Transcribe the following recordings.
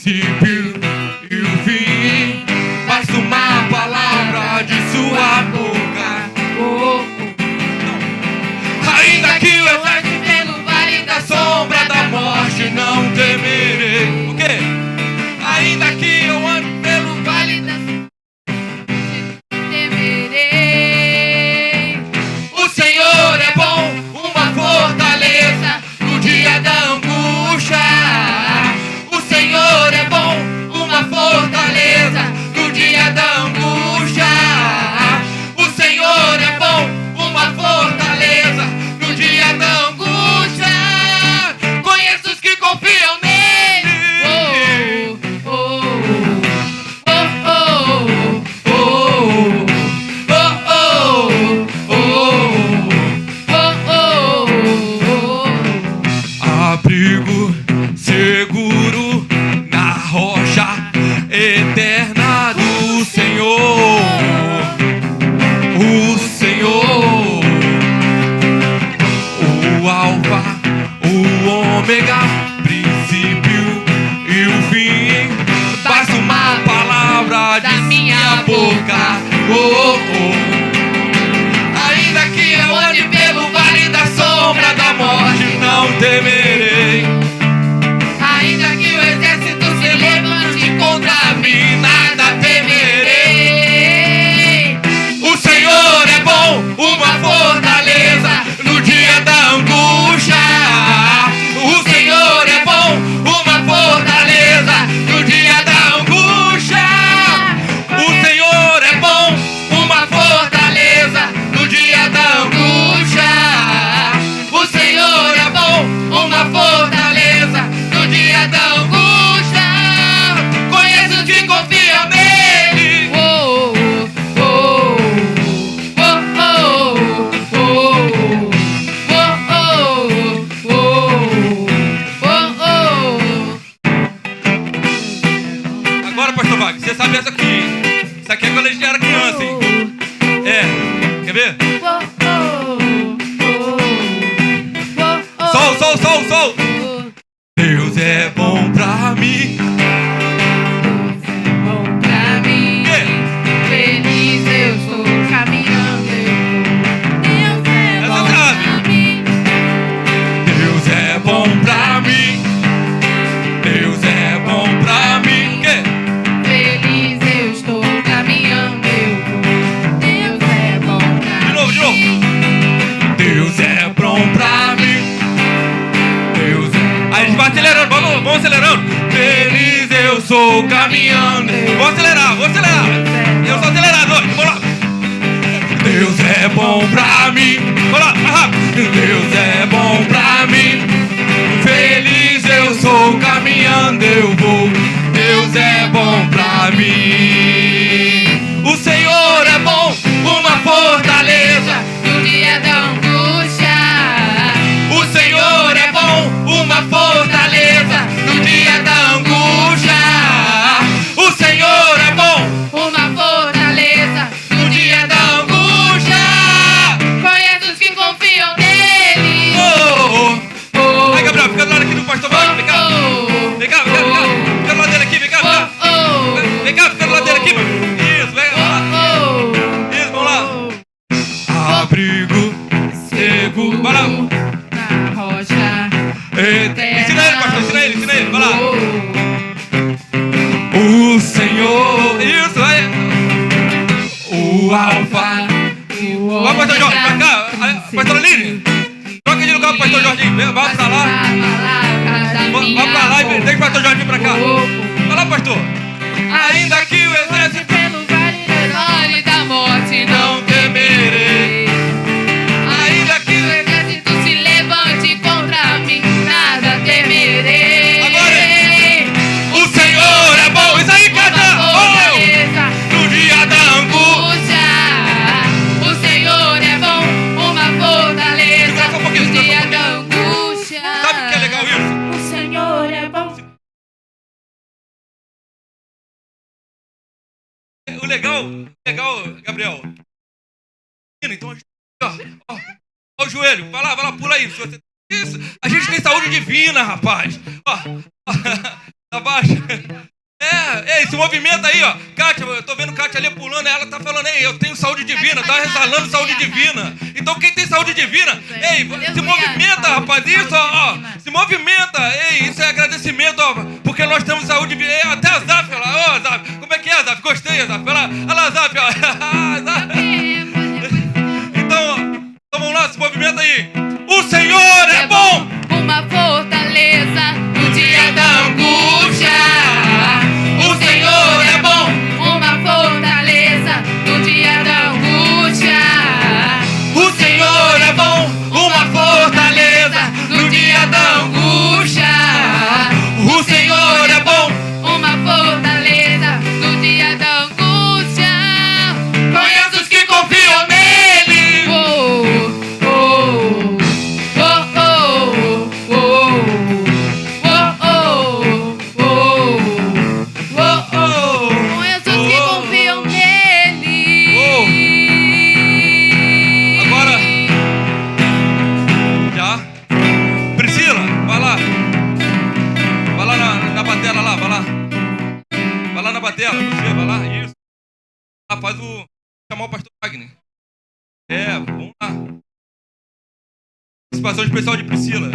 princípio e o fim. Basta uma palavra de sua boca. Ainda que eu ande pelo vale da sombra da morte, não temerei. O quê? Ainda que eu ande pelo vale da sombra, temerei. O Senhor é bom, uma fortaleza no dia da angústia. O Senhor é bom, uma fortaleza no dia da angústia. O Senhor é bom, uma fortaleza no dia da angústia. Conheço os que confiam nele. Abrigo seguro na rocha eterna do Senhor. O Senhor, o Alfa, o Ômega, princípio e o fim. Basta uma palavra da minha boca. Ainda que eu ande pelo vale da sombra da morte, não temerei. Ainda que o exército se levante contra mim, nada temerei. O Senhor é bom, uma fortaleza no dia da angústia. O Senhor é bom, uma fortaleza no dia da angústia. O Senhor é bom, uma fortaleza no dia da angústia. O Senhor é bom, uma fortaleza no dia da angústia. Conheço os que confiam nele. Agora, pastor Wagner, você sabe essa aqui. Isso aqui é quando a gente era criança, hein? É, quer ver? Sol. Deus é bom pra mim. Feliz eu estou caminhando. Deus é bom pra mim. Deus é bom pra mim. Deus é bom pra mim. Que? Feliz eu estou caminhando. Deus é bom pra mim. De novo. Deus é bom pra mim. Deus é. Aí a gente vai acelerando, vamos acelerando. Feliz eu sou caminhando. Vou acelerar. Eu sou acelerador, vamos lá. Deus é bom pra mim. Vamos lá, mais rápido. Deus é bom pra mim. Feliz eu sou caminhando, eu vou. Deus é bom pra mim. O Senhor é bom, uma fortaleza No dia da angústia, O Senhor é bom, uma fortaleza no dia da angústia. O Senhor é bom, uma fortaleza no dia da angústia. Conheço os que confiam nele. Vai, Gabriel, fica do lado aqui do pastor Wagner. Vem cá. Fica do lado dele aqui, vem cá. Vem cá, fica do lado dele aqui, mano. Isso, vem lá. Isso, vamos lá. Abrigo seguro. Vai lá. Na rocha Ensina ele, pastor, ensina ele, vai lá. O Senhor, isso aí. O Alfa. Vai, pastor Jorge, pra cá. Pastor Aline, troca de lugar pro pastor Jorginho. Vai pra lá. Vai pra lá e deixa o pastor Jorge vir pra cá. Vai lá, pastor. Ainda que o exército pelo vale da morte não temerei. Ainda que o exército se levante contra mim, nada temerei. Agora, o Senhor é bom. Isso aí, canta. No dia da angústia. O Senhor é bom, uma fortaleza. Segura só um pouquinho, No segura só um dia pouquinho. da angústia. Sabe o que é legal isso? O Senhor é bom. O legal, Gabriel. Então a gente. Ó o joelho. Vai lá, pula aí. Isso. A gente tem saúde divina, rapaz. Ó. Abaixa. Ei, se movimenta aí, ó. Kátia, eu tô vendo Kátia ali pulando, ela tá falando, ei, eu tenho saúde divina, tá exalando saúde divina. Então quem tem saúde divina, ei, se movimenta, rapaz, isso, ó, se movimenta, ei, isso é agradecimento, ó, porque nós temos saúde divina. Até a Zaf, ó, Zaf, como é que é, Zaf? Gostei, Zaf, olha lá, Zaf, ó. Então vamos lá, se movimenta aí. O Senhor é bom. Uma fortaleza no dia da angústia. O Senhor é bom. Uma fortaleza no dia da angústia. O Senhor é bom. Uma fortaleza no dia da angústia. O Senhor é bom. Uma fortaleza no dia da angústia. Conheço os que confiam nele. Oh, oh, oh, oh, oh, oh, oh, oh. Conheço os que confiam nele. Agora, já. Priscila, vai lá. Vai lá na batela lá, vai lá. Vai lá na batela, Priscila, vai lá. Isso. Lá, faz o... chamar o pastor Wagner. É, vamos lá. Participação especial de Priscila.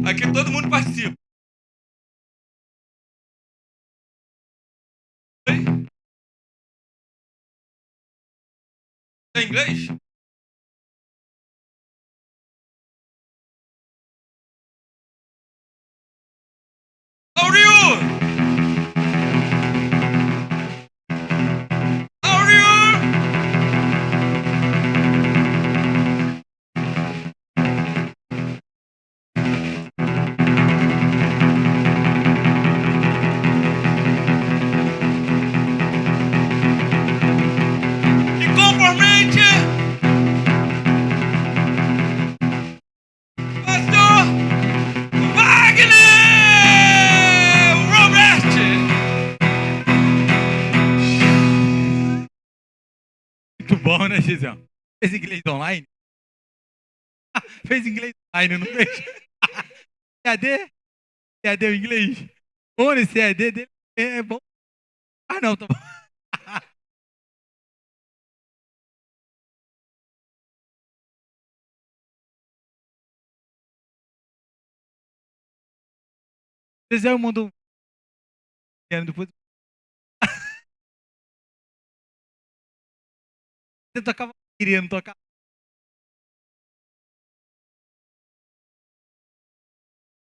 Aqui todo mundo participa. Oi? É inglês? How are you? How are you? Inconformante. Pastor Wagner Robert. Muito bom, né, Gisele? Fez inglês online? Fez inglês online, não fez? EAD? EAD o inglês? Bom, esse EAD dele é bom. Ah, não, tá bom. Gisele mandou depois. Você tocava querendo tocar.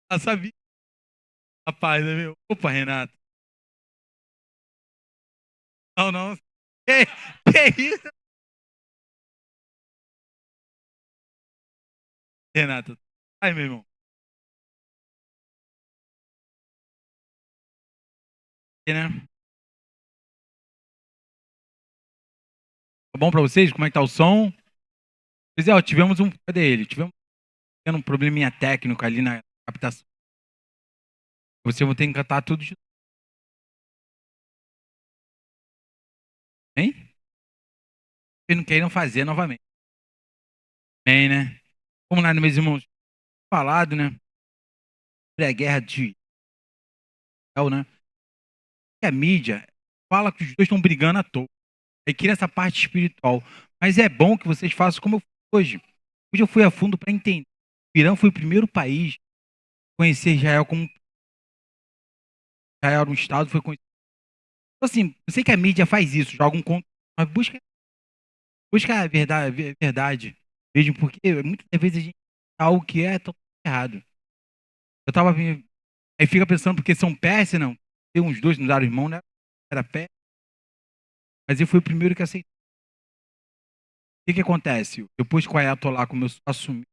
Ah, sabia? Rapaz, é meu. Opa, Renato. Não, não. Que isso? Renato. Ai, meu irmão. E, né? Tá bom pra vocês? Como é que tá o som? Gisele, tivemos um. Cadê ele? Tivemos um probleminha técnico ali na captação. Você vai ter que cantar tudo de. Hein? Vocês não queiram fazer novamente. Bem, né? Vamos lá, meus irmãos. Falado, né? Sobre a guerra de Israel, né? E a mídia fala que os dois estão brigando à toa. Aí cria essa parte espiritual. Mas é bom que vocês façam como eu fiz hoje. Hoje eu fui a fundo para entender. O Irã foi o primeiro país a conhecer Israel como Israel era um estado, foi conhecido. Então, assim, eu sei que a mídia faz isso, joga um conto, mas busca a verdade mesmo, porque muitas vezes a gente tá algo que é tão errado. Eu tava aí fica pensando porque são Pérsia, não. Tem uns dois, não daram irmão, né? Era Pérsia. Mas ele foi o primeiro que aceitou. O que acontece? Depois que o Ayatollah começou a assumir,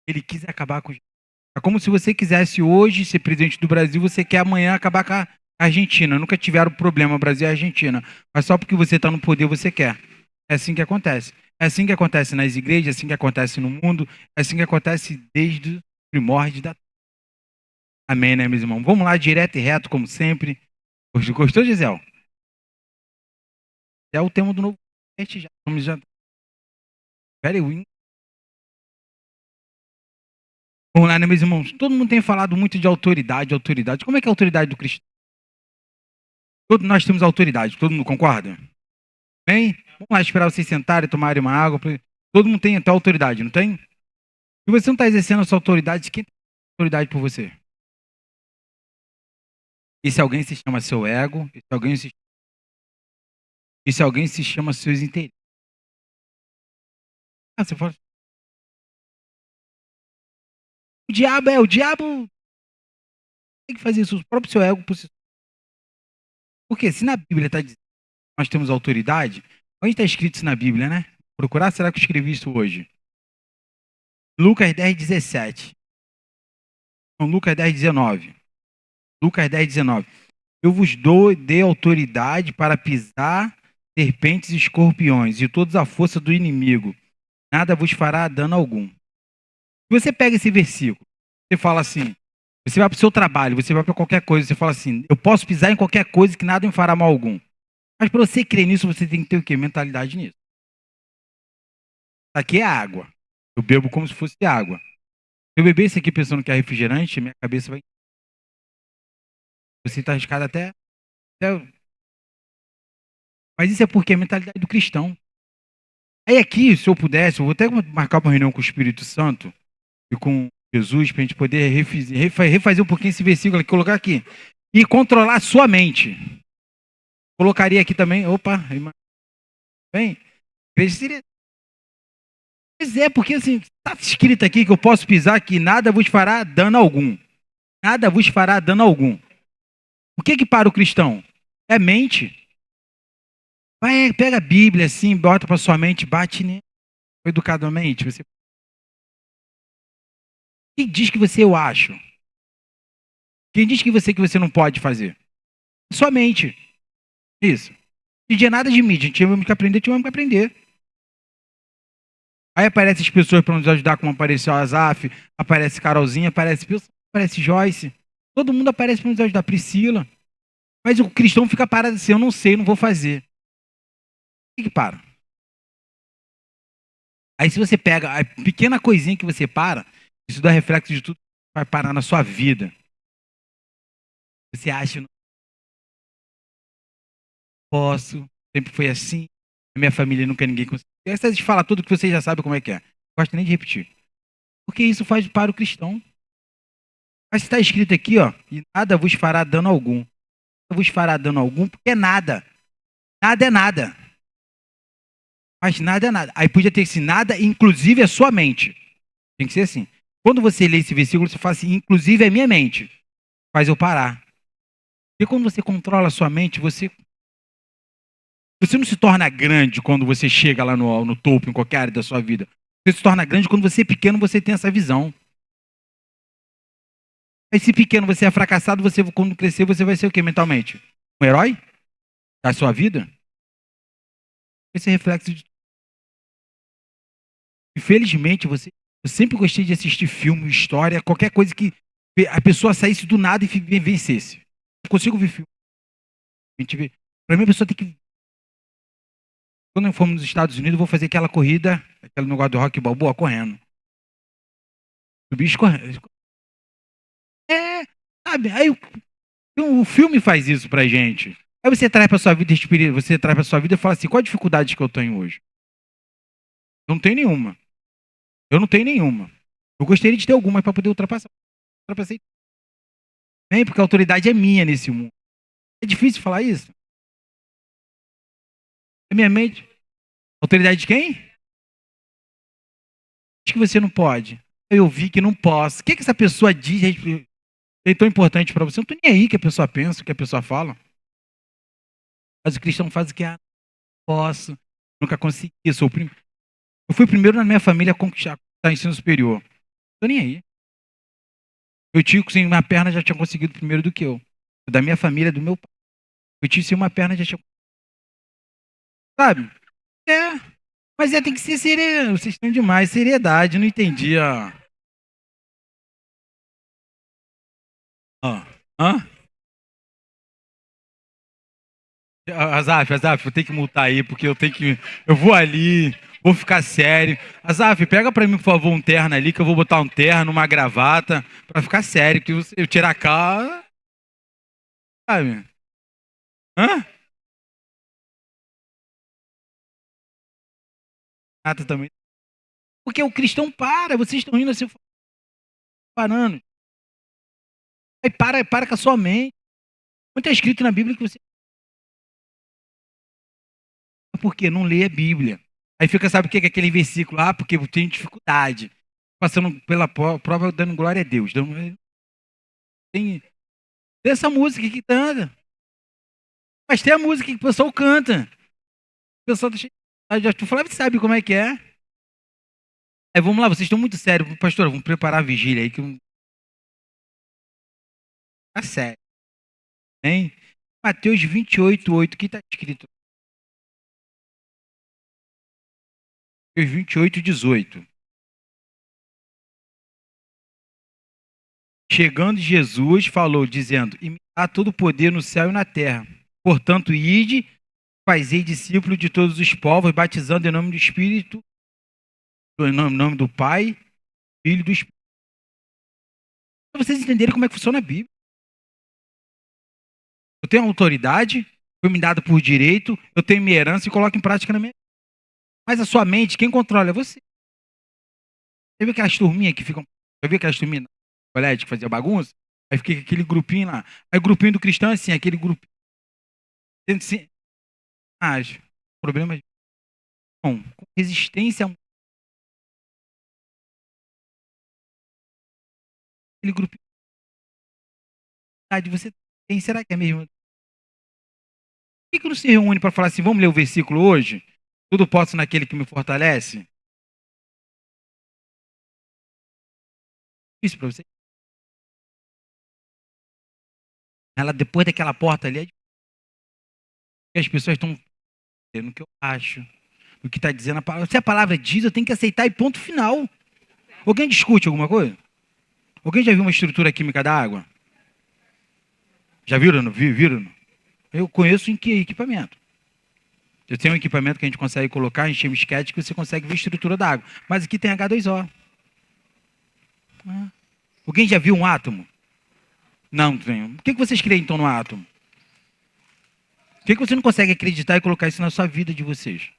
ele quis acabar com. É como se você quisesse hoje ser presidente do Brasil, você quer amanhã acabar com a Argentina. Nunca tiveram problema Brasil e Argentina. Mas só porque você está no poder, você quer. É assim que acontece. É assim que acontece nas igrejas, é assim que acontece no mundo, é assim que acontece desde o primórdio da. Amém, né, meus irmãos? Vamos lá, direto e reto, como sempre. Gostou, Gisele? É o tema do novo podcast já. Vamos já. Very win. Vamos lá, né, meus irmãos? Todo mundo tem falado muito de autoridade, autoridade. Como é que é a autoridade do cristão? Todos nós temos autoridade, todo mundo concorda? Bem, vamos lá esperar vocês sentarem, tomarem uma água. Todo mundo tem até autoridade, não tem? Se você não está exercendo a sua autoridade, quem tem autoridade por você? Esse alguém se chama seu ego, esse alguém se chama seus interesses. Ah, você fala, o diabo tem que fazer isso, o próprio seu ego por si só. Porque se na Bíblia está dizendo que nós temos autoridade, onde está escrito isso na Bíblia, né? Procurar, será que eu escrevi isso hoje? Lucas 10, 17. Não, Lucas 10, 19. Lucas 10, 19. Eu vos dei autoridade para pisar serpentes e escorpiões e toda a força do inimigo. Nada vos fará dano algum. Se você pega esse versículo, você fala assim, você vai para o seu trabalho, você vai para qualquer coisa, você fala assim, eu posso pisar em qualquer coisa que nada me fará mal algum. Mas para você crer nisso, você tem que ter o quê? Mentalidade nisso. Isso aqui é água. Eu bebo como se fosse água. Se eu beber isso aqui pensando que é refrigerante, minha cabeça vai... Você está arriscado Mas isso é porque é a mentalidade do cristão. Aí aqui, se eu pudesse, eu vou até marcar uma reunião com o Espírito Santo e com Jesus para a gente poder refazer um pouquinho esse versículo aqui, colocar aqui. E controlar a sua mente. Colocaria aqui também, bem, seria... Pois é, porque assim, está escrito aqui que eu posso pisar que nada vos fará dano algum. Nada vos fará dano algum. O que para o cristão? É mente. Vai, pega a Bíblia assim, bota para sua mente, bate educadamente. Quem diz que você eu acho? Quem diz que você não pode fazer? Sua mente. Isso. Não tinha nada de mídia, tivemos que aprender. Aí aparecem as pessoas para nos ajudar, como apareceu a Azaf, aparece Carolzinha, aparece Joyce. Todo mundo aparece para nos ajudar, Priscila. Mas o cristão fica parado assim, eu não sei, não vou fazer. O que para? Aí se você pega a pequena coisinha que você para, isso dá reflexo de tudo que vai parar na sua vida. Você acha, não posso, sempre foi assim, na minha família nunca ninguém conseguiu. Essa de falar tudo que você já sabe como é que é. Não gosto nem de repetir. Porque isso faz para o cristão. Mas está escrito aqui, ó, e nada vos fará dano algum. Nada vos fará dano algum, porque é nada. Nada é nada. Mas nada é nada. Aí podia ter assim, nada, inclusive a sua mente. Tem que ser assim. Quando você lê esse versículo, você fala assim, inclusive a minha mente. Faz eu parar. Porque quando você controla a sua mente, você não se torna grande quando você chega lá no topo, em qualquer área da sua vida. Você se torna grande quando você é pequeno, você tem essa visão. Aí se pequeno você é fracassado, você quando crescer, você vai ser o quê mentalmente? Um herói? Da sua vida? Esse é reflexo de... Infelizmente, eu sempre gostei de assistir filme, história, qualquer coisa que a pessoa saísse do nada e vencesse. Eu consigo ver filme. A gente vê. Pra mim, a pessoa tem que... Quando eu for nos Estados Unidos, eu vou fazer aquela corrida, aquele negócio do Rock Balboa, correndo. O bicho correndo. É, sabe? Aí o filme faz isso pra gente. Aí você traz pra sua vida, você traz pra sua vida e fala assim, qual a dificuldade que eu tenho hoje? Não tem nenhuma. Eu não tenho nenhuma. Eu gostaria de ter alguma para poder ultrapassar. Ultrapassei. Nem porque a autoridade é minha nesse mundo. É difícil falar isso. É minha mente. Autoridade de quem? Diz que você não pode. Eu vi que não posso. O que essa pessoa diz é tão importante para você? Eu não tô nem aí que a pessoa pensa, o que a pessoa fala. Mas o cristão faz o que? Posso. Nunca consegui. Eu fui o primeiro na minha família a conquistar ensino superior. Não tô nem aí. Meu tio, sem uma perna, já tinha conseguido primeiro do que eu. Da minha família, do meu pai. Meu tio, sem uma perna, já tinha... Sabe? É. Mas tem que ser sereno. Vocês estão demais. Seriedade. Não entendi, ó. Ó. Hã? Azaf, eu tenho que multar aí, porque eu tenho que. Eu vou ali, vou ficar sério. Azaf, pega pra mim, por favor, um terno ali, que eu vou botar um terno, uma gravata, pra ficar sério, que eu tirar a cara. Sabe? Hã? Nada também. Porque o cristão para, vocês estão indo assim, parando. Aí para com a sua mente. Não está escrito na Bíblia que você. Por quê? Não lê a Bíblia. Aí fica, sabe o que é aquele versículo? Ah, porque eu tenho dificuldade. Passando pela prova, dando glória a Deus. Tem essa música que canta. Mas tem a música que o pessoal canta. O pessoal deixa. Já tu falava, sabe como é que é? Aí vamos lá, vocês estão muito sérios. Pastor, vamos preparar a vigília aí que tá sério. Hein? Mateus 28:8, que está escrito? Mateus 28:18. Chegando Jesus, falou, dizendo: e me dá todo o poder no céu e na terra. Portanto, ide, fazei discípulo de todos os povos, batizando em nome do Espírito, em nome do Pai, Filho e do Espírito. Para vocês entenderem como é que funciona a Bíblia. Eu tenho autoridade, foi me dada por direito, eu tenho minha herança e coloco em prática na minha. Mas a sua mente, quem controla é você. Você viu aquelas turminhas que ficam. Já viu aquelas turminhas no colégio que fazia bagunça? Aí fica aquele grupinho lá. Aí o grupinho do cristão é assim, aquele grupinho. Assim, problemas com resistência a aquele grupinho. Você tem, será que é mesmo? Por que não se reúne para falar assim, vamos ler o versículo hoje? Tudo posso naquele que me fortalece? Isso para você. Ela, depois daquela porta ali, as pessoas estão no que eu acho, no que está dizendo a palavra. Se a palavra diz, eu tenho que aceitar e ponto final. Alguém discute alguma coisa? Alguém já viu uma estrutura química da água? Já viram? Viram? Eu conheço em que equipamento. Eu tenho um equipamento que a gente consegue colocar, encher um esquete que você consegue ver a estrutura da água. Mas aqui tem H2O. Alguém já viu um átomo? Não, tem. Por que vocês creem então no átomo? Por que você não consegue acreditar e colocar isso na sua vida de vocês?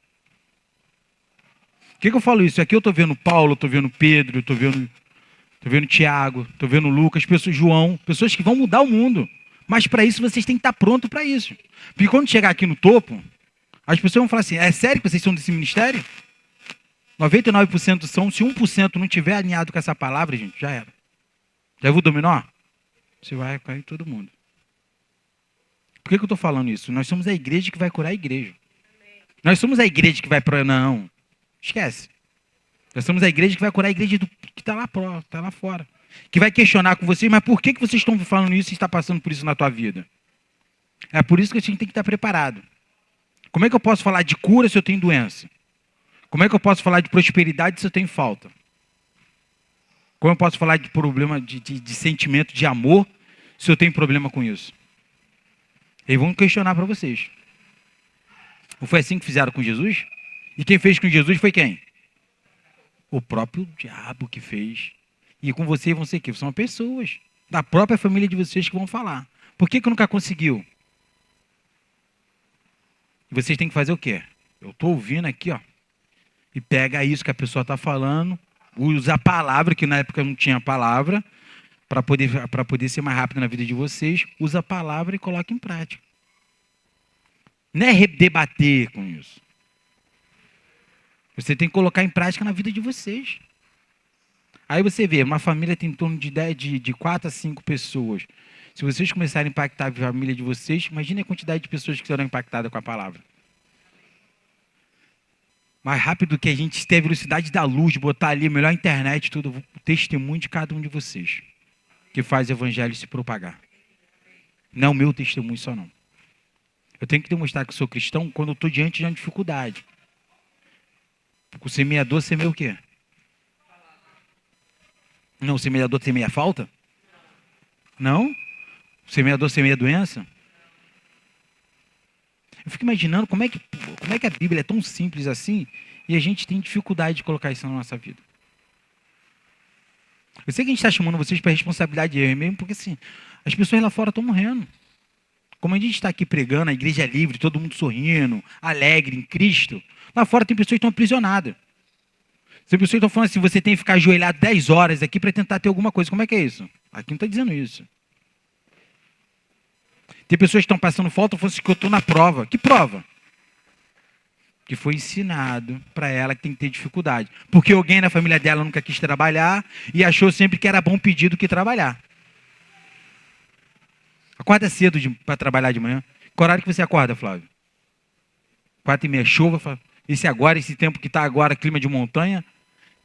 Por que eu falo isso? Aqui eu estou vendo Paulo, estou vendo Pedro, estou vendo Tiago, estou vendo Lucas, pessoas, João, pessoas que vão mudar o mundo. Mas para isso vocês têm que estar prontos para isso. Porque quando chegar aqui no topo, as pessoas vão falar assim, é sério que vocês são desse ministério? 99% são, se 1% não tiver alinhado com essa palavra, gente, já era. Já viu o dominó? Você vai cair todo mundo. Por que eu estou falando isso? Nós somos a igreja que vai curar a igreja. Nós somos a igreja que vai para... Não, esquece. Nós somos a igreja que vai curar a igreja que está lá fora. Que vai questionar com vocês, mas por que vocês estão falando isso e está passando por isso na tua vida? É por isso que a gente tem que estar preparado. Como é que eu posso falar de cura se eu tenho doença? Como é que eu posso falar de prosperidade se eu tenho falta? Como eu posso falar de problema de sentimento de amor se eu tenho problema com isso? Eles vão questionar para vocês. Não foi assim que fizeram com Jesus? E quem fez com Jesus foi quem? O próprio diabo que fez. E com vocês vão ser o quê? São pessoas da própria família de vocês que vão falar. Por que nunca conseguiu? E vocês têm que fazer o quê? Eu estou ouvindo aqui, ó. E pega isso que a pessoa está falando, usa a palavra, que na época não tinha palavra, para poder ser mais rápido na vida de vocês, usa a palavra e coloca em prática. Não é debater com isso. Você tem que colocar em prática na vida de vocês. Aí você vê, uma família tem em torno de 4 a 5 pessoas. Se vocês começarem a impactar a família de vocês, imagine a quantidade de pessoas que serão impactadas com a palavra. Mais rápido que a gente ter a velocidade da luz, botar ali, melhor internet, tudo, o testemunho de cada um de vocês, que faz o evangelho se propagar. Não é o meu testemunho só não. Eu tenho que demonstrar que eu sou cristão quando eu estou diante de uma dificuldade. Porque o semeador semeia o quê? Não, o semeador semeia falta? Não? O semeador semeia doença? Eu fico imaginando como é que a Bíblia é tão simples assim e a gente tem dificuldade de colocar isso na nossa vida. Eu sei que a gente está chamando vocês para responsabilidade mesmo, porque assim, as pessoas lá fora estão morrendo. Como a gente está aqui pregando, a igreja é livre, todo mundo sorrindo, alegre em Cristo, lá fora tem pessoas que estão aprisionadas. Tem pessoas que estão falando assim, você tem que ficar ajoelhado 10 horas aqui para tentar ter alguma coisa. Como é que é isso? Aqui não está dizendo isso. Tem pessoas que estão passando falta, falando assim, que eu estou na prova. Que prova? Que foi ensinado para ela que tem que ter dificuldade. Porque alguém na família dela nunca quis trabalhar e achou sempre que era bom pedir do que trabalhar. Acorda cedo para trabalhar de manhã. Qual horário que você acorda, Flávio? 4h30, chuva. Esse tempo que está agora, clima de montanha,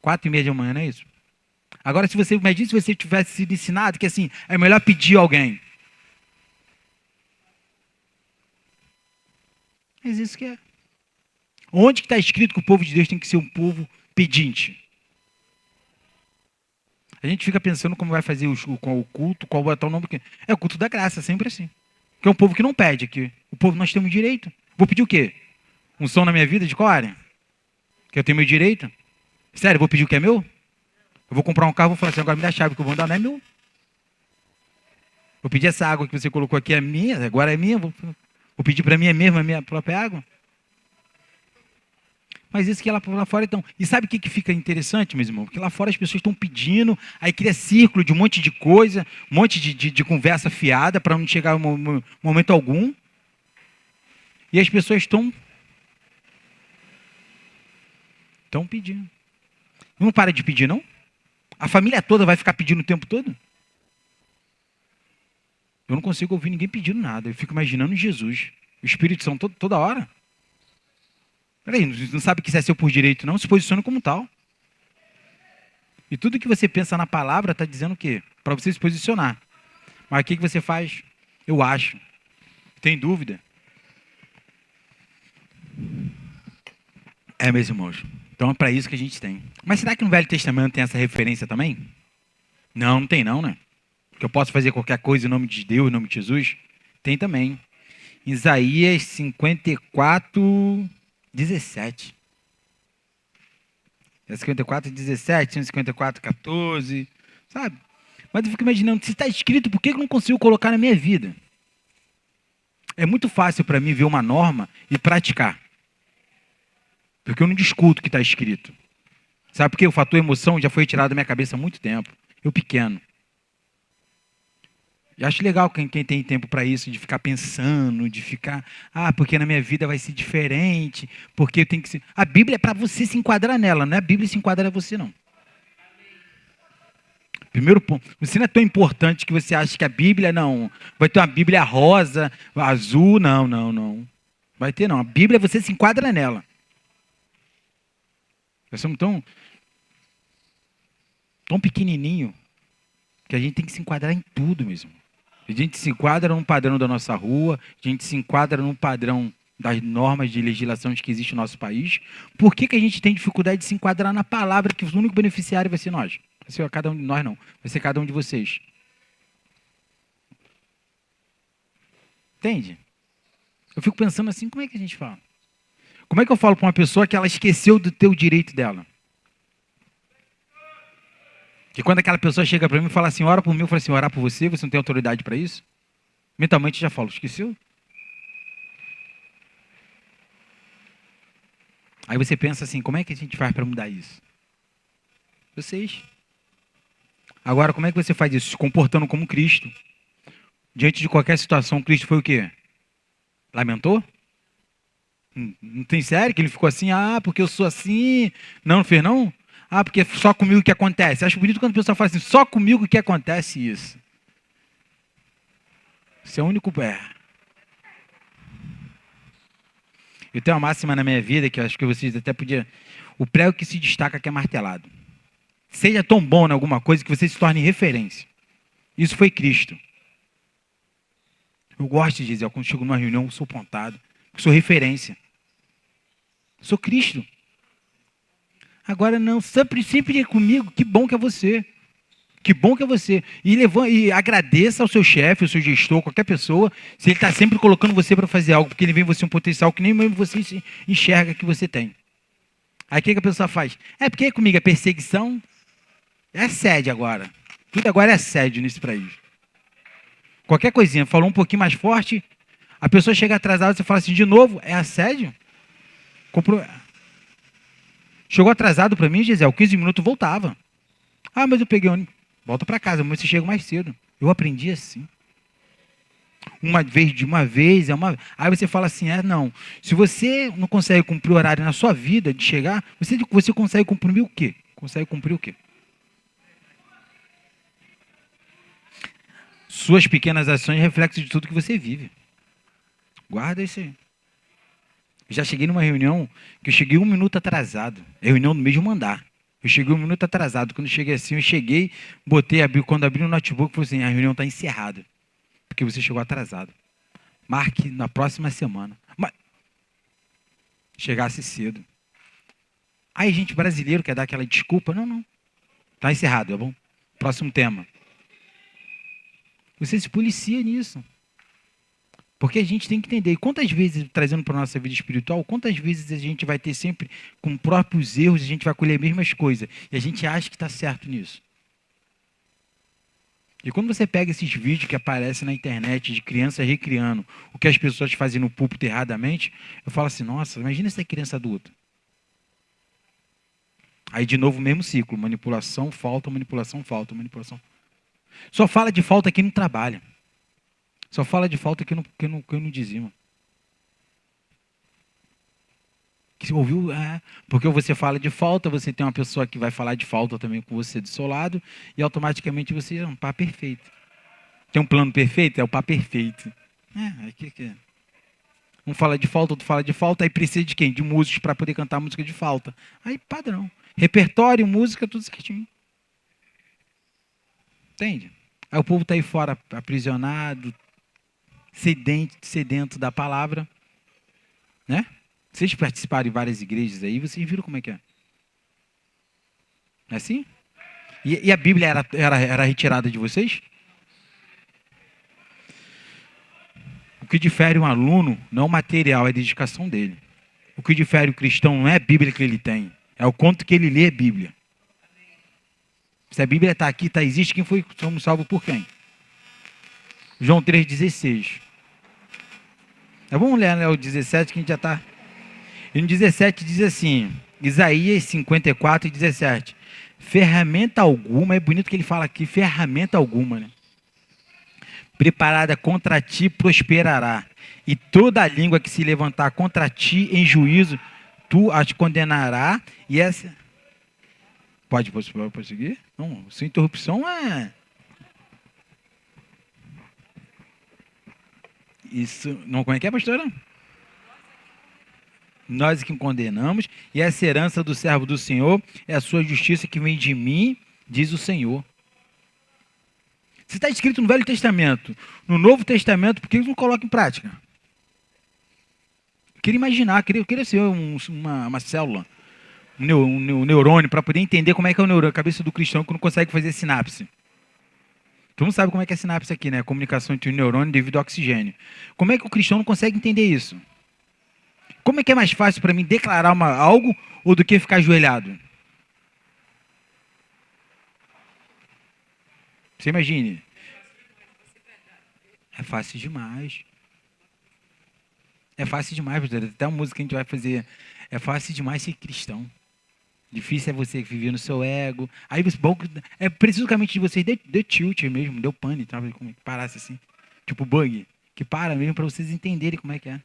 4h30 da manhã, não é isso? Agora, imagine se você tivesse sido ensinado que assim, é melhor pedir a alguém. Mas isso que é. Onde que está escrito que o povo de Deus tem que ser um povo pedinte? A gente fica pensando como vai fazer o culto, qual vai estar o nome. É o culto da graça, sempre assim. Que é um povo que não pede aqui. O povo, nós temos direito. Vou pedir o quê? Um som na minha vida, de qual área? Que eu tenho meu direito? Sério, vou pedir o que é meu? Eu vou comprar um carro, vou falar assim, agora me dá a chave que eu vou andar, não é meu. Vou pedir essa água que você colocou aqui é minha, agora é minha. Vou pedir para mim mesmo a minha própria água. Mas isso que lá fora então. E sabe o que fica interessante, meus irmãos? Porque lá fora as pessoas estão pedindo, aí cria círculo de um monte de coisa, um monte de conversa fiada para não chegar em momento algum. E as pessoas estão pedindo. Não para de pedir, não? A família toda vai ficar pedindo o tempo todo? Eu não consigo ouvir ninguém pedindo nada. Eu fico imaginando Jesus. O Espírito Santo toda hora. Peraí, não sabe que isso é seu por direito, não? Se posiciona como tal. E tudo que você pensa na palavra está dizendo o quê? Para você se posicionar. Mas o que você faz? Eu acho. Tem dúvida? É, meus irmãos. Então é para isso que a gente tem. Mas será que no Velho Testamento tem essa referência também? Não, não tem não, né? Que eu posso fazer qualquer coisa em nome de Deus, em nome de Jesus? Tem também. Isaías 54, 17. É 54, 17, 154, 14, sabe? Mas eu fico imaginando, se está escrito, por que eu não consigo colocar na minha vida? É muito fácil para mim ver uma norma e praticar. Porque eu não discuto o que está escrito. Sabe por quê? O fator emoção já foi retirado da minha cabeça há muito tempo. Eu pequeno. E acho legal quem tem tempo para isso, de ficar pensando, de ficar, porque na minha vida vai ser diferente, porque eu tenho que ser... A Bíblia é para você se enquadrar nela, não é a Bíblia se enquadrar em você, não. Primeiro ponto, você não é tão importante que você acha que a Bíblia, não, vai ter uma Bíblia rosa, azul, não. Vai ter não, a Bíblia você se enquadra nela. Nós somos tão pequenininho que a gente tem que se enquadrar em tudo mesmo. A gente se enquadra num padrão da nossa rua, a gente se enquadra num padrão das normas de legislação que existe no nosso país. Por que a gente tem dificuldade de se enquadrar na palavra que o único beneficiário vai ser nós? Vai ser cada um de nós, não. Vai ser cada um de vocês. Entende? Eu fico pensando assim, como é que a gente fala? Como é que eu falo para uma pessoa que ela esqueceu do teu direito dela? Que quando aquela pessoa chega para mim e fala assim, ora por mim, eu falo assim, orar por você, você não tem autoridade para isso? Mentalmente já falo, esqueceu? Aí você pensa assim, como é que a gente faz para mudar isso? Vocês. Agora, como é que você faz isso? Se comportando como Cristo. Diante de qualquer situação, Cristo foi o quê? Lamentou? Não tem sério que ele ficou assim, porque eu sou assim. Não fez não? Porque só comigo que acontece. Acho bonito quando a pessoa fala assim, só comigo que acontece isso. Isso é o único... Eu tenho uma máxima na minha vida, que eu acho que vocês até podiam... O prego que se destaca que é martelado. Seja tão bom em alguma coisa que você se torne referência. Isso foi Cristo. Eu gosto de dizer, quando chego numa reunião, eu sou apontado. Eu sou referência. Sou Cristo. Agora não, sempre é comigo, que bom que é você. Que bom que é você. E agradeça ao seu chefe, ao seu gestor, qualquer pessoa, se ele está sempre colocando você para fazer algo, porque ele vê em você um potencial que nem mesmo você enxerga que você tem. Aí o que a pessoa faz? É porque comigo é perseguição, é assédio agora. Tudo agora é assédio nesse país. Qualquer coisinha, falou um pouquinho mais forte, a pessoa chega atrasada, você fala assim, de novo, é assédio? Chegou atrasado para mim, Gisele, 15 minutos voltava. Ah, mas eu peguei ônibus. Volta para casa, mas você chega mais cedo. Eu aprendi assim. Uma vez. Aí você fala assim, não. Se você não consegue cumprir o horário na sua vida de chegar, você consegue cumprir o quê? Consegue cumprir o quê? Suas pequenas ações reflexo de tudo que você vive. Guarda isso aí. Já cheguei numa reunião que eu cheguei 1 minuto atrasado. Reunião no mesmo andar. Eu cheguei 1 minuto atrasado. Quando eu cheguei assim, quando abri o notebook, falei assim, a reunião está encerrada. Porque você chegou atrasado. Marque na próxima semana. Mas chegasse cedo. Aí, gente brasileiro quer dar aquela desculpa. Não. Está encerrado, tá bom? Próximo tema. Você se policia nisso. Porque a gente tem que entender. E quantas vezes, trazendo para a nossa vida espiritual, quantas vezes a gente vai ter sempre com próprios erros, a gente vai colher as mesmas coisas. E a gente acha que está certo nisso. E quando você pega esses vídeos que aparecem na internet de crianças recriando o que as pessoas fazem no púlpito erradamente, eu falo assim, nossa, imagina essa criança adulta. Aí de novo o mesmo ciclo, manipulação, falta, manipulação, falta, manipulação. Só fala de falta quem não trabalha. Só fala de falta quem não dizima. Que ouviu? Porque você fala de falta, você tem uma pessoa que vai falar de falta também com você do seu lado, e automaticamente você é um pá perfeito. Tem um plano perfeito? É o pá perfeito. Um fala de falta, outro fala de falta, aí precisa de quem? De músicos para poder cantar música de falta. Aí padrão. Repertório, música, tudo certinho. Entende? Aí o povo está aí fora aprisionado, sedento da palavra, né? Vocês participaram de várias igrejas aí, vocês viram como é que é? É assim? E a Bíblia era retirada de vocês? O que difere um aluno não é o material, é a dedicação dele. O que difere o cristão não é a Bíblia que ele tem, é o quanto que ele lê a Bíblia. Se a Bíblia está aqui, existe, quem foi? Somos salvos por quem? João 3,16. Vamos ler, né, o 17, que a gente já está. E no 17 diz assim, Isaías 54 e 17. Ferramenta alguma, é bonito que ele fala aqui, ferramenta alguma, né? Preparada contra ti prosperará. E toda a língua que se levantar contra ti em juízo, tu as condenará. E essa... Pode seguir? Não, sem interrupção é... Isso, não, como é que é, pastora? Nós que condenamos, e essa herança do servo do Senhor é a sua justiça que vem de mim, diz o Senhor. Se está escrito no Velho Testamento, no Novo Testamento, por que não coloca em prática? Eu queria imaginar, eu queria ser uma célula, um neurônio, para poder entender como é que é o neurônio, a cabeça do cristão que não consegue fazer sinapse. Tu não sabe como é que é a sinapse aqui, né? A comunicação entre o neurônio devido ao oxigênio. Como é que o cristão não consegue entender isso? Como é que é mais fácil para mim declarar algo ou do que ficar ajoelhado? Você imagine. É fácil demais. É fácil demais, até uma música que a gente vai fazer. É fácil demais ser cristão. Difícil é você viver no seu ego. Aí você, é precisamente de vocês, deu tilt mesmo, deu pane, sabe? Como que parasse assim. Tipo bug. Que para mesmo para vocês entenderem como é que é.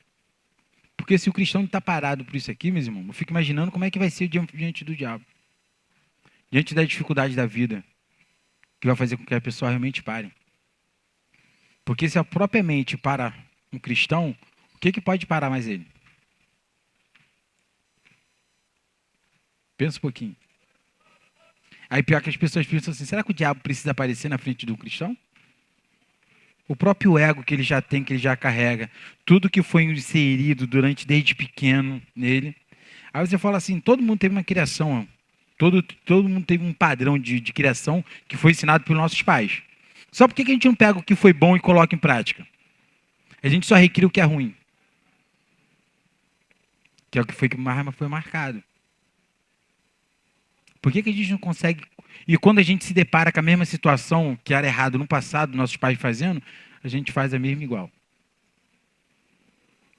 Porque se o cristão está parado por isso aqui, meus irmãos, eu fico imaginando como é que vai ser diante do diabo. Diante da dificuldade da vida. Que vai fazer com que a pessoa realmente pare. Porque se a própria mente para um cristão, o que pode parar mais ele? Pensa um pouquinho. Aí pior que as pessoas pensam assim, será que o diabo precisa aparecer na frente do cristão? O próprio ego que ele já tem, que ele já carrega, tudo que foi inserido desde pequeno nele. Aí você fala assim, todo mundo teve uma criação, Todo mundo teve um padrão de criação que foi ensinado pelos nossos pais. Só por que a gente não pega o que foi bom e coloca em prática? A gente só recria o que é ruim. Que é o que foi marcado. Por que a gente não consegue... E quando a gente se depara com a mesma situação que era errado no passado, nossos pais fazendo, a gente faz a mesma igual.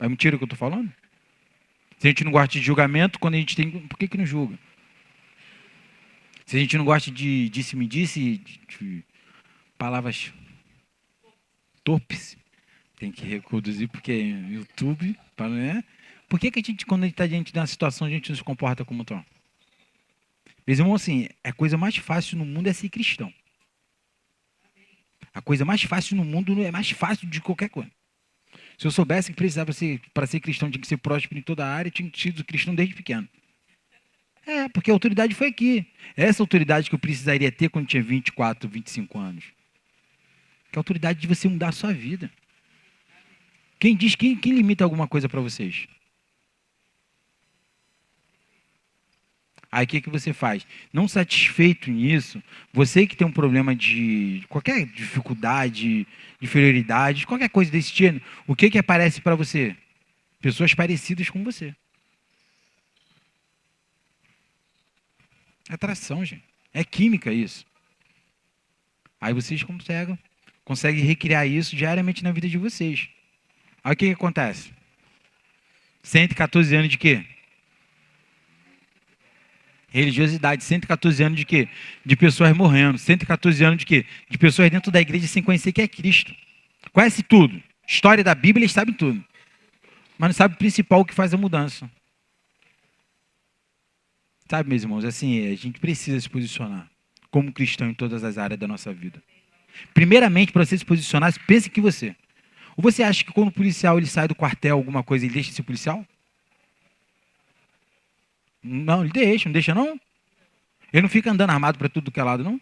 É mentira o que eu estou falando? Se a gente não gosta de julgamento, quando a gente tem... Por que não julga? Se a gente não gosta de disse-me-disse, de palavras torpes, tem que reconduzir porque é YouTube, né? Por que a gente, quando a gente está diante de uma situação, a gente não se comporta como tal? Meus irmãos, assim, a coisa mais fácil no mundo é ser cristão. A coisa mais fácil no mundo é mais fácil de qualquer coisa. Se eu soubesse que precisava para ser cristão, tinha que ser próspero em toda a área, tinha sido cristão desde pequeno. Porque a autoridade foi aqui. Essa autoridade que eu precisaria ter quando tinha 24, 25 anos. Que é a autoridade de você mudar a sua vida. Quem limita alguma coisa para vocês? Aí o que você faz? Não satisfeito nisso, você que tem um problema de qualquer dificuldade, de inferioridade, qualquer coisa desse tipo, o que aparece para você? Pessoas parecidas com você. É atração, gente. É química isso. Aí vocês conseguem recriar isso diariamente na vida de vocês. Aí o que acontece? 114 anos de quê? Religiosidade. 114 anos de quê? De pessoas morrendo. 114 anos de quê? De pessoas dentro da igreja sem conhecer que é Cristo. Conhece tudo. História da Bíblia, eles sabem tudo. Mas não sabe o principal, o que faz a mudança. Sabe, meus irmãos, assim, a gente precisa se posicionar como cristão em todas as áreas da nossa vida. Primeiramente, para você se posicionar, pense que você. Ou você acha que quando o policial ele sai do quartel, alguma coisa, ele deixa de ser policial? Não, ele deixa, não deixa não? Ele não fica andando armado para tudo que é lado, não?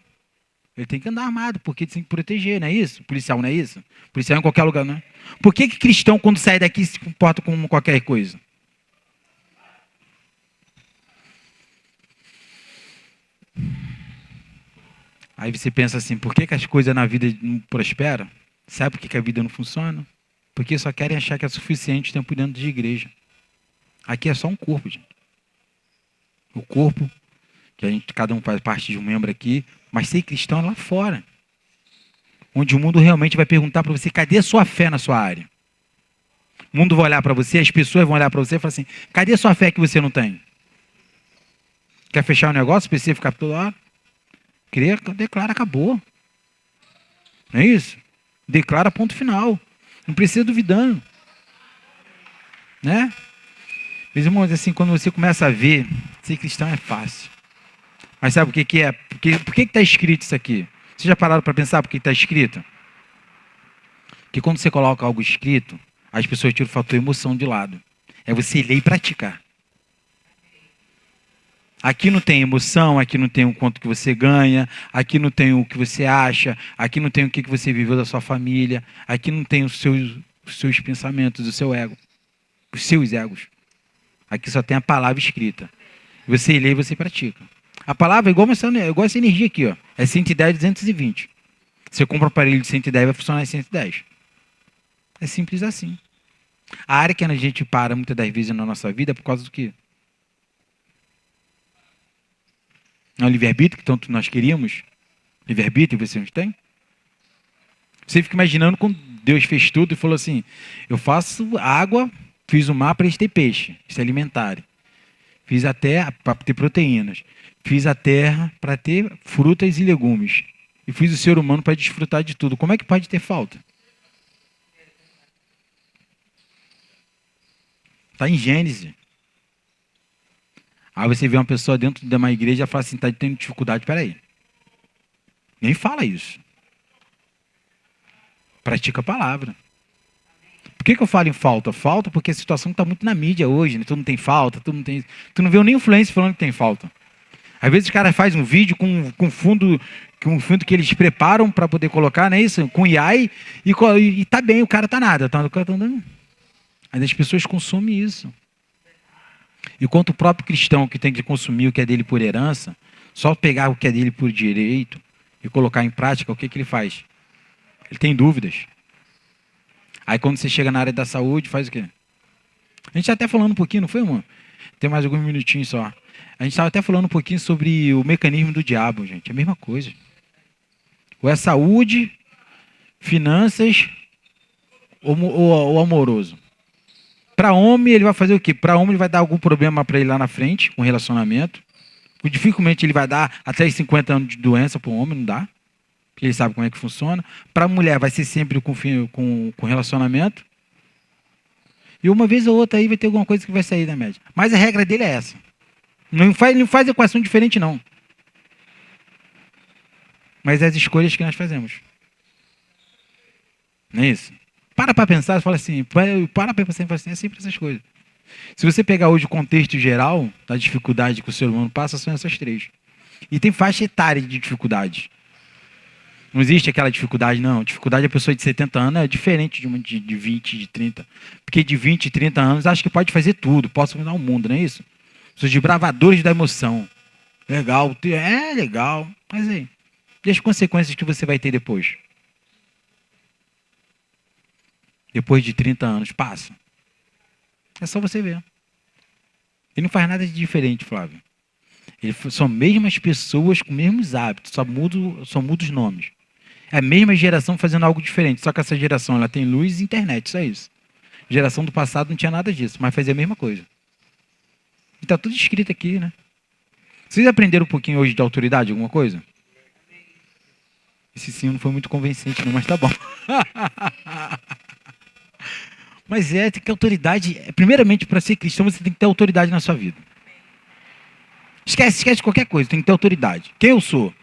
Ele tem que andar armado, porque ele tem que proteger, não é isso? Policial não é isso? Policial em qualquer lugar, não é? Por que cristão, quando sai daqui, se comporta como qualquer coisa? Aí você pensa assim, por que as coisas na vida não prosperam? Sabe por que a vida não funciona? Porque só querem achar que é suficiente tempo dentro de igreja. Aqui é só um corpo, gente. O corpo, que cada um faz parte de um membro aqui, mas ser cristão é lá fora. Onde o mundo realmente vai perguntar para você, cadê a sua fé na sua área? O mundo vai olhar para você, as pessoas vão olhar para você e falar assim, cadê a sua fé que você não tem? Quer fechar um negócio para você ficar toda hora? Declara, acabou. Não é isso? Declara ponto final. Não precisa duvidando. Né? Meus irmãos, assim, quando você começa a ver, ser cristão é fácil. Mas sabe o que é? Por que está escrito isso aqui? Vocês já pararam para pensar por que está escrito? Porque quando você coloca algo escrito, as pessoas tiram o fator emoção de lado. É você ler e praticar. Aqui não tem emoção, aqui não tem o quanto que você ganha, aqui não tem o que você acha, aqui não tem o que você viveu da sua família, aqui não tem os seus pensamentos, o seu ego, os seus egos. Aqui só tem a palavra escrita. Você lê e você pratica. A palavra é igual essa energia aqui, ó. É 110, 220. Você compra um aparelho de 110, vai funcionar em 110. É simples assim. A área que a gente para muitas das vezes na nossa vida é por causa do quê? Não é o livre-arbítrio que tanto nós queríamos? Livre-arbítrio você não tem? Você fica imaginando quando Deus fez tudo e falou assim, eu faço água, fiz o mar para eles ter peixe, se alimentarem. Fiz a terra para ter proteínas. Fiz a terra para ter frutas e legumes. E fiz o ser humano para desfrutar de tudo. Como é que pode ter falta? Está em Gênesis. Aí você vê uma pessoa dentro de uma igreja e fala assim, está tendo dificuldade, peraí. Nem fala isso. Pratica a palavra. Por que eu falo em falta? Falta porque a situação está muito na mídia hoje, né? Todo mundo tem falta, todo mundo tem... Tu não vê nem influência falando que tem falta. Às vezes os caras fazem um vídeo com fundo que eles preparam para poder colocar, não é isso? Com AI, e tá bem, o cara tá nada. Mas as pessoas consomem isso. Enquanto o próprio cristão que tem que consumir o que é dele por herança, só pegar o que é dele por direito e colocar em prática, o que ele faz? Ele tem dúvidas. Aí quando você chega na área da saúde, faz o quê? A gente tá até falando um pouquinho, não foi, mano? Tem mais alguns minutinhos só. A gente estava até falando um pouquinho sobre o mecanismo do diabo, gente. É a mesma coisa. Ou é saúde, finanças ou amoroso. Para homem, ele vai fazer o quê? Para homem, ele vai dar algum problema para ele lá na frente, com relacionamento. Dificilmente ele vai dar até os 50 anos de doença para o homem, não dá. Porque ele sabe como é que funciona. Para a mulher, vai ser sempre com relacionamento. E uma vez ou outra aí vai ter alguma coisa que vai sair da média. Mas a regra dele é essa. Não faz equação diferente, não. Mas é as escolhas que nós fazemos. Não é isso? Para pensar e fala assim, para pensar e fala assim, é sempre essas coisas. Se você pegar hoje o contexto geral da dificuldade que o ser humano passa, são essas três. E tem faixa etária de dificuldade. Não existe aquela dificuldade, não. Dificuldade da pessoa de 70 anos é diferente de uma de 20, de 30. Porque de 20, 30 anos, acho que pode fazer tudo, posso mudar o mundo, não é isso? São os desbravadores da emoção. Legal, é legal. Mas aí, e as consequências que você vai ter depois? Depois de 30 anos, passa. É só você ver. Ele não faz nada de diferente, Flávio. São as mesmas pessoas com os mesmos hábitos, só muda os nomes. É a mesma geração fazendo algo diferente, só que essa geração ela tem luz e internet, só isso. A geração do passado não tinha nada disso, mas fazia a mesma coisa. E tá tudo escrito aqui, né? Vocês aprenderam um pouquinho hoje de autoridade, alguma coisa? Esse sim não foi muito convincente não, mas tá bom. Mas tem que autoridade, primeiramente para ser cristão você tem que ter autoridade na sua vida. Esquece qualquer coisa, tem que ter autoridade. Quem eu sou?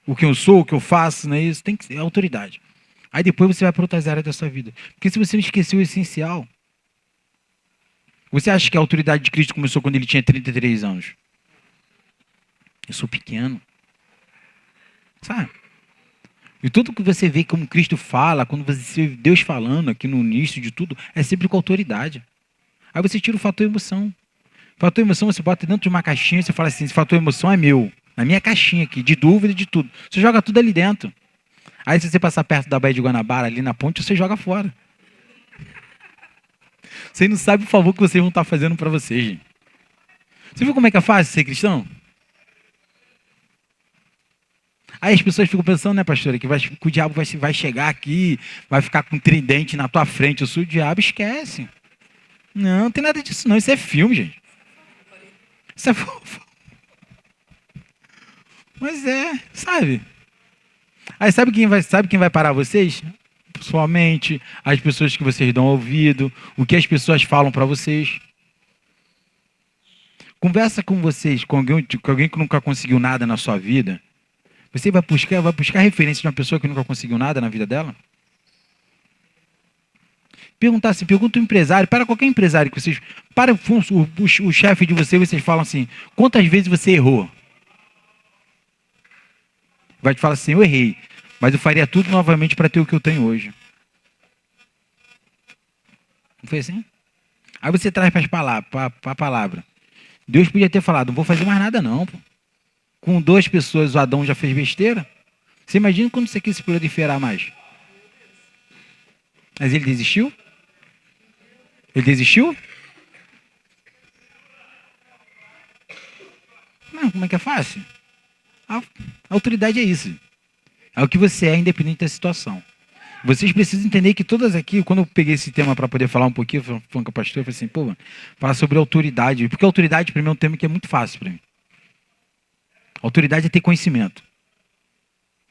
O que eu sou, o que eu faço, não é isso? Tem que ser autoridade. Aí depois você vai para outras áreas da sua vida. Porque se você não esqueceu o essencial, você acha que a autoridade de Cristo começou quando ele tinha 33 anos? Eu sou pequeno. Sabe? E tudo que você vê como Cristo fala, quando você vê Deus falando aqui no início de tudo, é sempre com autoridade. Aí você tira o fator emoção. O fator emoção você bota dentro de uma caixinha e você fala assim, esse fator emoção é meu. Na minha caixinha aqui, de dúvida de tudo. Você joga tudo ali dentro. Aí se você passar perto da Baía de Guanabara, ali na ponte, você joga fora. Você não sabe o favor que vocês vão estar fazendo para vocês, gente. Você viu como é que é fácil ser cristão? Aí as pessoas ficam pensando, né, pastora, que o diabo vai chegar aqui, vai ficar com um tridente na tua frente. Eu sou o diabo, esquece. Não tem nada disso não, isso é filme, gente. Isso é fofo. Mas sabe? Aí sabe quem vai parar vocês? Sua mente, as pessoas que vocês dão ouvido, o que as pessoas falam para vocês. Conversa com vocês, com alguém que nunca conseguiu nada na sua vida. Você vai buscar referência de uma pessoa que nunca conseguiu nada na vida dela? Pergunta um empresário, para qualquer empresário que vocês, para o chefe de vocês falam assim, quantas vezes você errou? Vai te falar assim, eu errei, mas eu faria tudo novamente para ter o que eu tenho hoje. Não foi assim? Aí você traz para a palavra. Deus podia ter falado, não vou fazer mais nada não, pô. Com 2 pessoas o Adão já fez besteira. Você imagina quando você quis se proliferar mais? Mas ele desistiu? Ele desistiu? Não, como é que é fácil? A autoridade é isso. É o que você é, independente da situação. Vocês precisam entender que todas aqui, quando eu peguei esse tema para poder falar um pouquinho, falando com a pastora, eu falei assim, pô, falar sobre autoridade. Porque autoridade, para mim, é um tema que é muito fácil para mim. Autoridade é ter conhecimento.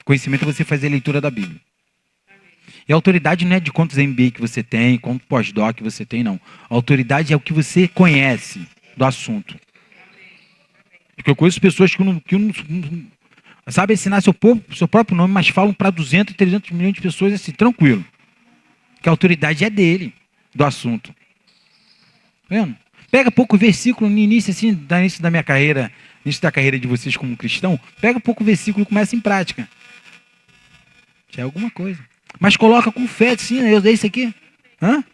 Conhecimento é você fazer a leitura da Bíblia. E a autoridade não é de quantos MBA que você tem, quanto pós-doc que você tem, não. A autoridade é o que você conhece do assunto. Porque eu conheço pessoas que não sabem ensinar seu próprio nome, mas falam para 200, 300 milhões de pessoas assim, tranquilo. Que a autoridade é dele, do assunto. Tá vendo? Pega pouco versículo no início, assim, no início da minha carreira, início da carreira de vocês como cristão, pega pouco versículo e começa em prática. Já é alguma coisa. Mas coloca com fé, sim, eu dei isso aqui. Hã?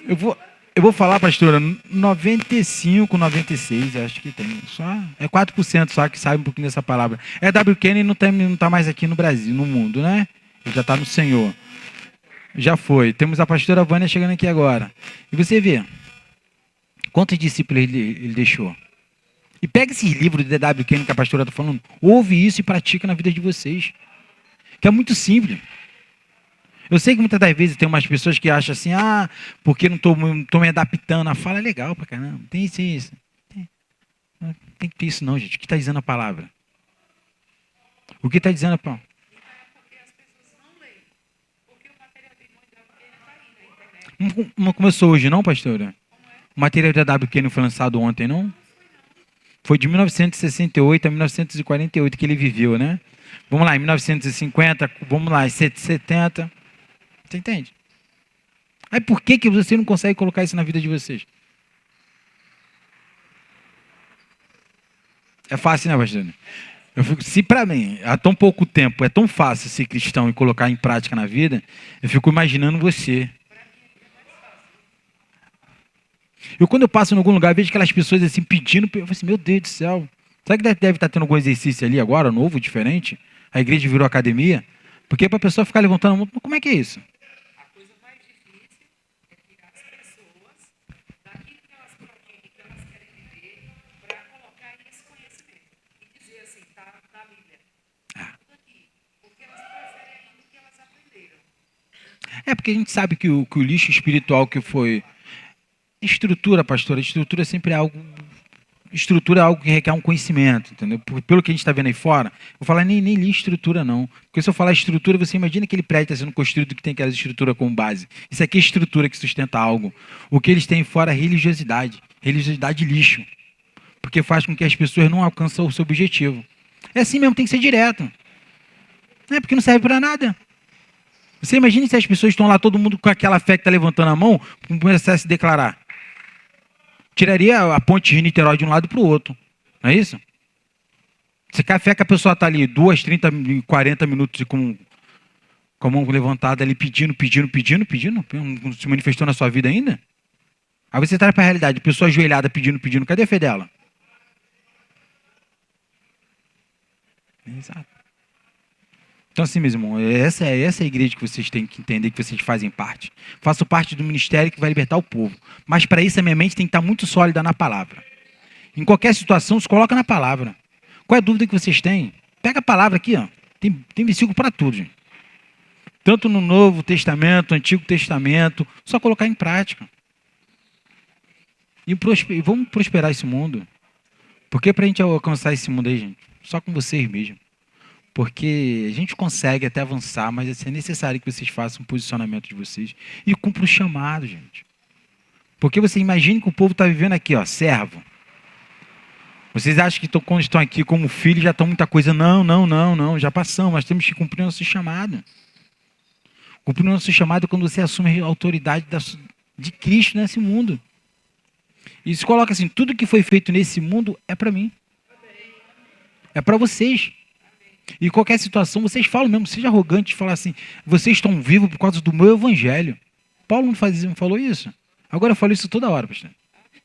Eu vou falar, pastora, 95, 96, acho que tem. É 4% só que sabe um pouquinho dessa palavra. W. Kenny não tá mais aqui no Brasil, no mundo, né? Ele já está no Senhor. Já foi. Temos a pastora Vânia chegando aqui agora. E você vê quantos discípulos ele deixou. E pega esses livros de W. Kenny que a pastora está falando, ouve isso e pratica na vida de vocês. Que é muito simples. Eu sei que muitas das vezes tem umas pessoas que acham assim, porque não estou me adaptando. A fala é legal pra caramba. Tem isso. Tem que ter isso não, gente. O que está dizendo a palavra? O que está dizendo a palavra? Não começou hoje não, pastora? O material da W. Kenny foi lançado ontem, não? Foi de 1968 a 1948 que ele viveu, né? Vamos lá, em 1950, vamos lá, em 70. Você entende? Aí por que você não consegue colocar isso na vida de vocês? É fácil, né, pastor? Se para mim, há tão pouco tempo, é tão fácil ser cristão e colocar em prática na vida, eu fico imaginando você. Quando eu passo em algum lugar, vejo aquelas pessoas assim pedindo, eu falo assim, meu Deus do céu. Será que deve estar tendo algum exercício ali agora, novo, diferente? A igreja virou academia? Porque para a pessoa ficar levantando a mão, como é que é isso? A coisa mais difícil é tirar as pessoas daquilo que elas prometem, que elas querem viver, para colocar esse conhecimento. E dizer assim, tá na Bíblia. Tudo aqui. Porque elas preferem ainda o que elas aprenderam. Porque a gente sabe que o lixo espiritual que foi... Estrutura, pastora, estrutura sempre é algo... Estrutura é algo que requer um conhecimento, entendeu? Pelo que a gente está vendo aí fora, vou falar nem li estrutura, não. Porque se eu falar estrutura, você imagina aquele prédio está sendo construído que tem aquela estrutura como base. Isso aqui é estrutura que sustenta algo. O que eles têm fora é religiosidade. Religiosidade lixo. Porque faz com que as pessoas não alcançem o seu objetivo. É assim mesmo, tem que ser direto. Porque não serve para nada. Você imagina se as pessoas estão lá, todo mundo com aquela fé que está levantando a mão, começar a se declarar. Tiraria a ponte de Niterói de um lado para o outro. Não é isso? Você quer a fé que a pessoa está ali 2, 30, 40 minutos com a mão levantada ali pedindo, não se manifestou na sua vida ainda? Aí você traz para a realidade, pessoa ajoelhada pedindo, cadê a fé dela? Exato. Então assim, meus irmãos, essa é a igreja que vocês têm que entender que vocês fazem parte. Faço parte do ministério que vai libertar o povo. Mas para isso a minha mente tem que estar muito sólida na palavra. Em qualquer situação, se coloca na palavra. Qual é a dúvida que vocês têm? Pega a palavra aqui, ó. Tem versículo para tudo, gente. Tanto no Novo Testamento, Antigo Testamento, só colocar em prática. E vamos prosperar esse mundo. Porque para a gente alcançar esse mundo aí, gente, só com vocês mesmo. Porque a gente consegue até avançar, mas é necessário que vocês façam um posicionamento de vocês e cumpram o chamado, gente. Porque você imagina que o povo está vivendo aqui, ó, servo. Vocês acham que quando estão aqui como filhos já estão muita coisa? Não, já passamos, nós temos que cumprir o nosso chamado. Cumprir o nosso chamado é quando você assume a autoridade de Cristo nesse mundo. E se coloca assim, tudo que foi feito nesse mundo é para mim. É para vocês. E qualquer situação, vocês falam mesmo, seja arrogante de falar assim, vocês estão vivos por causa do meu evangelho. Paulo não falou isso? Agora eu falo isso toda hora, pastor.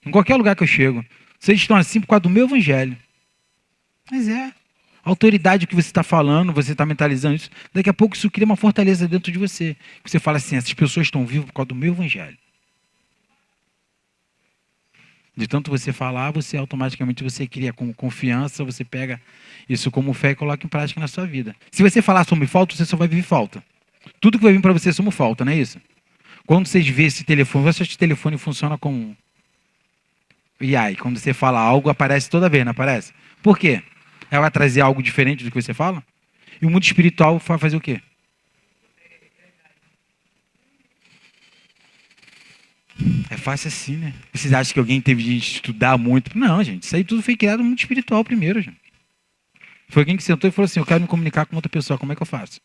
Em qualquer lugar que eu chego. Vocês estão assim por causa do meu evangelho. Mas a autoridade que você está falando, você está mentalizando isso, daqui a pouco isso cria uma fortaleza dentro de você. Você fala assim, essas pessoas estão vivas por causa do meu evangelho. De tanto você falar, você automaticamente você cria com confiança, você pega isso como fé e coloca em prática na sua vida. Se você falar sobre falta, você só vai viver falta. Tudo que vai vir para você é como falta, não é isso? Quando vocês vê esse telefone, você acha que esse telefone funciona com... E aí, quando você fala algo, aparece toda vez, não aparece? Por quê? Ela vai trazer algo diferente do que você fala? E o mundo espiritual vai fazer o quê? É fácil assim, né? Vocês acham que alguém teve de estudar muito? Não, gente. Isso aí tudo foi criado no mundo espiritual primeiro, gente. Foi alguém que sentou e falou assim, eu quero me comunicar com outra pessoa, como é que eu faço?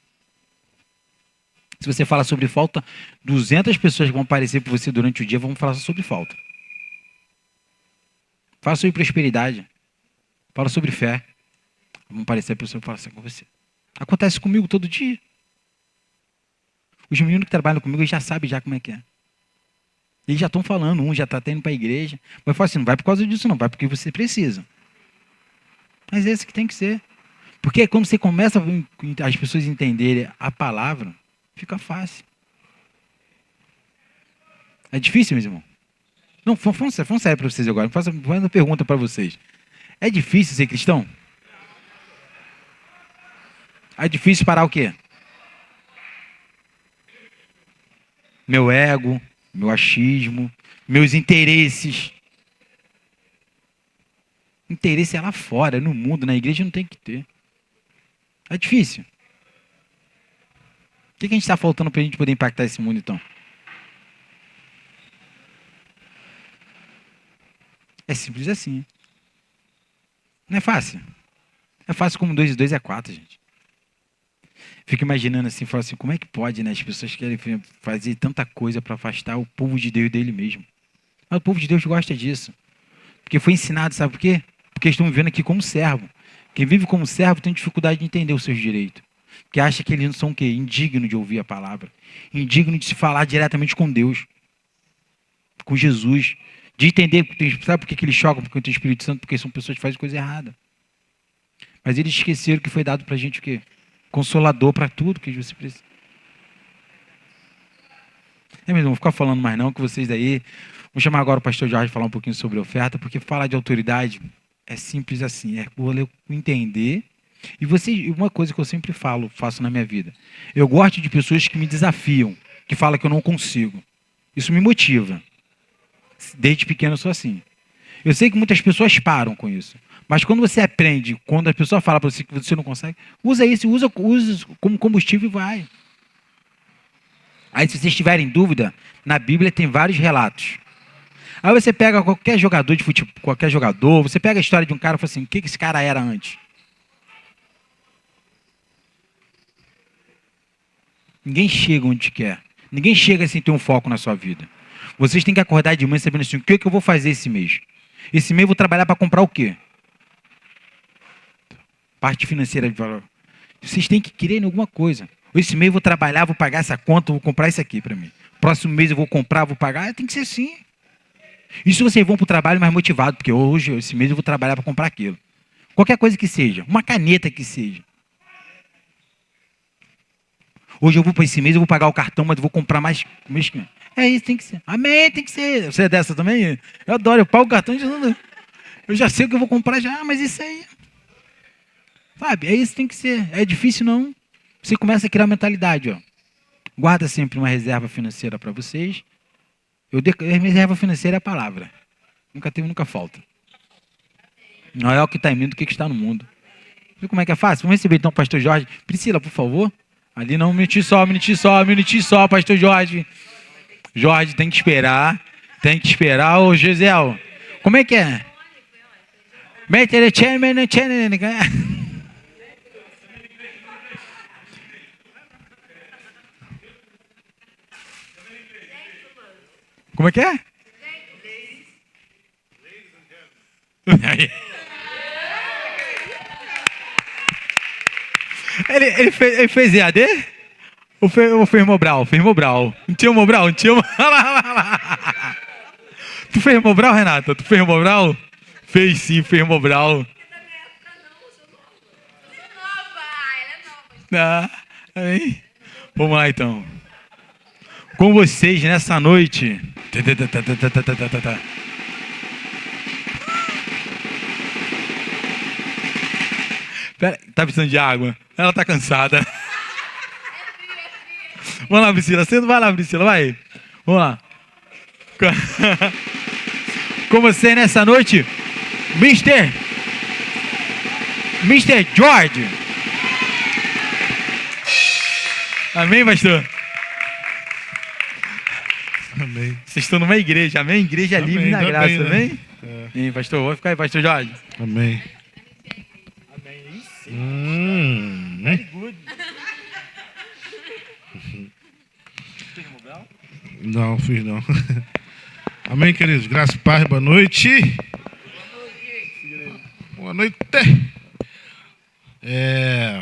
Se você fala sobre falta, 200 pessoas que vão aparecer para você durante o dia vão falar sobre falta. Fala sobre prosperidade. Fala sobre fé. Vão aparecer pessoas que falam assim com você. Acontece comigo todo dia. Os meninos que trabalham comigo já sabem já como é que é. Eles já estão falando, um já está indo para a igreja. Mas fala assim, não vai por causa disso não, vai porque você precisa. Mas é esse que tem que ser. Porque quando você começa as pessoas entenderem a palavra, fica fácil. É difícil, meus irmãos? Não, falando sério para vocês agora. Faço uma pergunta para vocês. É difícil ser cristão? É difícil parar o quê? Meu ego, meu achismo, meus interesses. Interesse é lá fora, no mundo, na igreja não tem que ter. É difícil. O que a gente está faltando para a gente poder impactar esse mundo, então? É simples assim. Não é fácil. É fácil como 2 e 2 é 4, gente. Fico imaginando assim, falo assim, como é que pode, né? As pessoas querem fazer tanta coisa para afastar o povo de Deus dele mesmo. Mas o povo de Deus gosta disso. Porque foi ensinado, sabe por quê? Porque estão vivendo aqui como servo. Quem vive como servo tem dificuldade de entender os seus direitos. Porque acha que eles não são o quê? Indigno de ouvir a palavra. Indigno de se falar diretamente com Deus. Com Jesus. De entender, sabe por que eles chocam? Porque tem o Espírito Santo, porque são pessoas que fazem coisa errada. Mas eles esqueceram que foi dado pra gente o quê? Consolador para tudo que você precisa. Mesmo, não vou ficar falando mais não, que vocês aí... Vou chamar agora o pastor Jorge falar um pouquinho sobre oferta, porque falar de autoridade é simples assim, é entender. E uma coisa que eu sempre faço na minha vida. Eu gosto de pessoas que me desafiam, que falam que eu não consigo. Isso me motiva. Desde pequeno eu sou assim. Eu sei que muitas pessoas param com isso. Mas quando você aprende, quando a pessoa fala para você que você não consegue, usa isso, usa como combustível e vai. Aí se vocês tiverem dúvida, na Bíblia tem vários relatos. Aí você pega qualquer jogador de futebol, qualquer jogador, você pega a história de um cara e fala assim, o que esse cara era antes? Ninguém chega onde quer. Ninguém chega sem ter um foco na sua vida. Vocês têm que acordar de manhã sabendo assim, o que eu vou fazer esse mês? Esse mês eu vou trabalhar para comprar o quê? Parte financeira de valor. Vocês têm que querer em alguma coisa. Esse mês eu vou trabalhar, vou pagar essa conta, vou comprar isso aqui para mim. Próximo mês eu vou comprar, vou pagar. Tem que ser assim. Isso vocês vão para o trabalho mais motivado, porque hoje, esse mês eu vou trabalhar para comprar aquilo. Qualquer coisa que seja. Uma caneta que seja. Hoje eu vou para esse mês, eu vou pagar o cartão, mas eu vou comprar mais mês que vem. É isso, tem que ser. Amém, tem que ser. Você é dessa também? Eu adoro, eu pago o cartão, eu já sei o que eu vou comprar já, mas isso aí. Sabe, é isso, tem que ser. É difícil não. Você começa a criar mentalidade, ó. Guarda sempre uma reserva financeira para vocês. Reserva financeira é a palavra. Nunca teve, nunca falta. Não é o que está em mim do que está no mundo. Viu como é que é fácil? Vamos receber então o pastor Jorge. Priscila, por favor. Ali não, um minutinho só, pastor Jorge. Jorge, tem que esperar. Ô, Gisel, como é que é? Como é que é? Ele fez EAD? Ou fez Mobral? Fez Mobral. Não tinha Mobral? Não tinha. Tu fez Mobral, Renata? Tu fez Mobral? Fez sim, fez Mobral. Ah, aí. Vamos lá então. Com vocês nessa noite. Pera, tá precisando de água? Ela tá cansada. Vamos lá, Priscila. Vai lá, Priscila, vai. Vamos lá. Com você nessa noite, Mr. George. Amém, pastor? Amém. Vocês estão numa igreja, amém? Igreja Amém, livre na tá graça, bem, né? amém? É. Sim, pastor, vou ficar aí, pastor Jorge. Amém. Very good. Não, fiz não. Amém, queridos. Graças e paz, boa noite. Boa noite.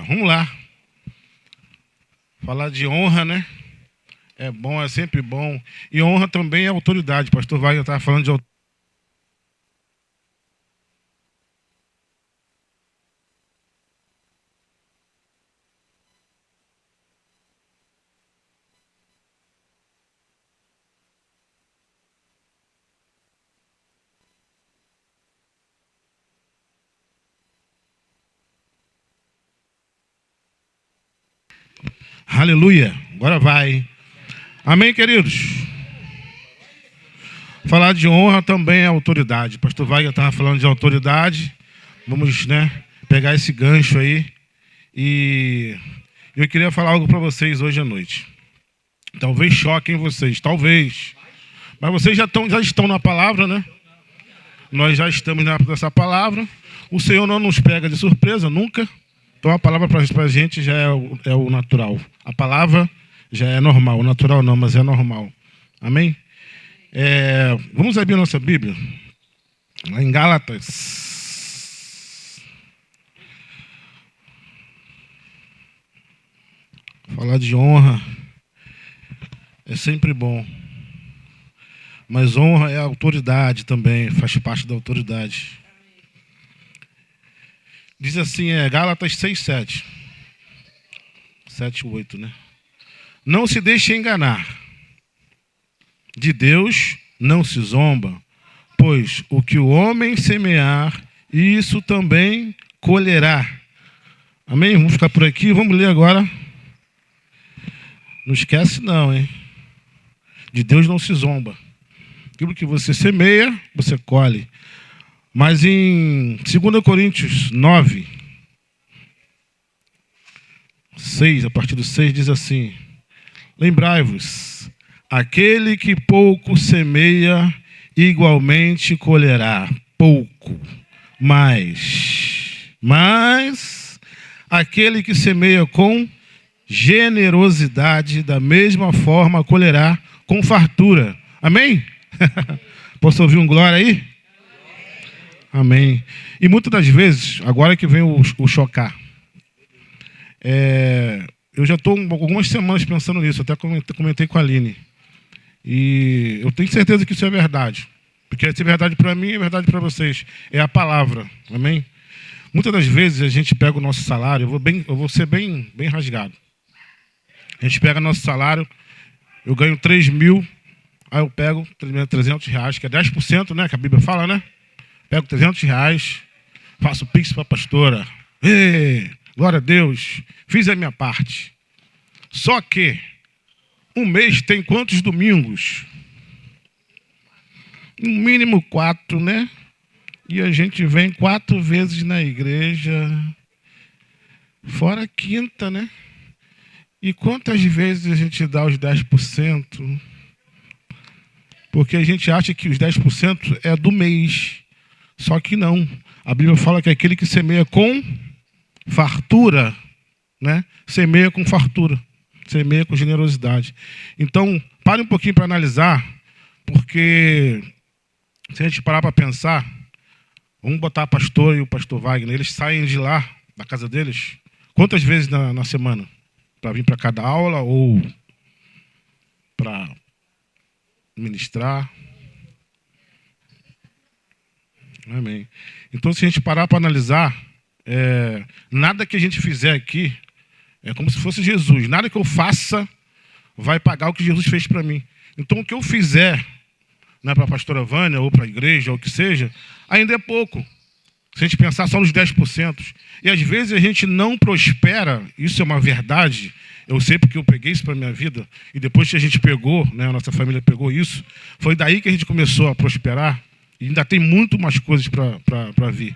Vamos lá. Falar de honra, né? É bom, é sempre bom. E honra também é autoridade. Pastor Wagner estava falando de autoridade. Aleluia. Agora vai. Amém, queridos? Falar de honra também é autoridade. Pastor Wagner estava falando de autoridade. Vamos, pegar esse gancho aí. E eu queria falar algo para vocês hoje à noite. Talvez choquem vocês, talvez. Mas vocês já estão na palavra, né? Nós já estamos nessa palavra. O Senhor não nos pega de surpresa, nunca. Então a palavra para a gente já é o natural. A palavra já é normal. O natural não, mas é normal. Amém? Vamos abrir nossa Bíblia. Lá em Gálatas. Falar de honra é sempre bom. Mas honra é autoridade também, faz parte da autoridade. Diz assim, Gálatas 6:7. 7:8, né? Não se deixe enganar. De Deus não se zomba, pois o que o homem semear, isso também colherá. Amém? Vamos ficar por aqui, vamos ler agora. Não esquece não, hein? De Deus não se zomba. Aquilo que você semeia, você colhe. Mas em 2 Coríntios 9, 6, a partir do 6, diz assim: lembrai-vos, aquele que pouco semeia, igualmente colherá pouco. Mas aquele que semeia com generosidade, da mesma forma colherá com fartura. Amém? Posso ouvir um glória aí? Amém. E muitas das vezes, agora que vem o chocar, eu já estou algumas semanas pensando nisso, até comentei com a Aline. E eu tenho certeza que isso é verdade. Porque se é verdade para mim, é verdade para vocês. É a palavra. Amém? Muitas das vezes a gente pega o nosso salário, eu vou ser bem rasgado. A gente pega nosso salário, eu ganho 3 mil, aí eu pego R$300, que é 10%, né? Que a Bíblia fala, né? Pego R$300, faço pix para a pastora. Glória a Deus, fiz a minha parte. Só que um mês tem quantos domingos? No mínimo 4, né? E a gente vem 4 vezes na igreja, fora a quinta, né? E quantas vezes a gente dá os 10%? Porque a gente acha que os 10% é do mês. Só que não. A Bíblia fala que é aquele que semeia com fartura, né? Semeia com fartura. Semeia com generosidade. Então, pare um pouquinho para analisar, porque se a gente parar para pensar, vamos botar a pastora e o pastor Wagner, eles saem de lá, da casa deles, quantas vezes na semana? Para vir para cada aula ou para ministrar? Amém. Então, se a gente parar para analisar, nada que a gente fizer aqui é como se fosse Jesus. Nada que eu faça vai pagar o que Jesus fez para mim. Então, o que eu fizer, né, para a pastora Vânia ou para a igreja, ou o que seja, ainda é pouco. Se a gente pensar só nos 10%. E às vezes a gente não prospera, isso é uma verdade. Eu sei porque eu peguei isso para a minha vida. E depois que a gente pegou, né, a nossa família pegou isso, foi daí que a gente começou a prosperar. E ainda tem muito mais coisas para vir.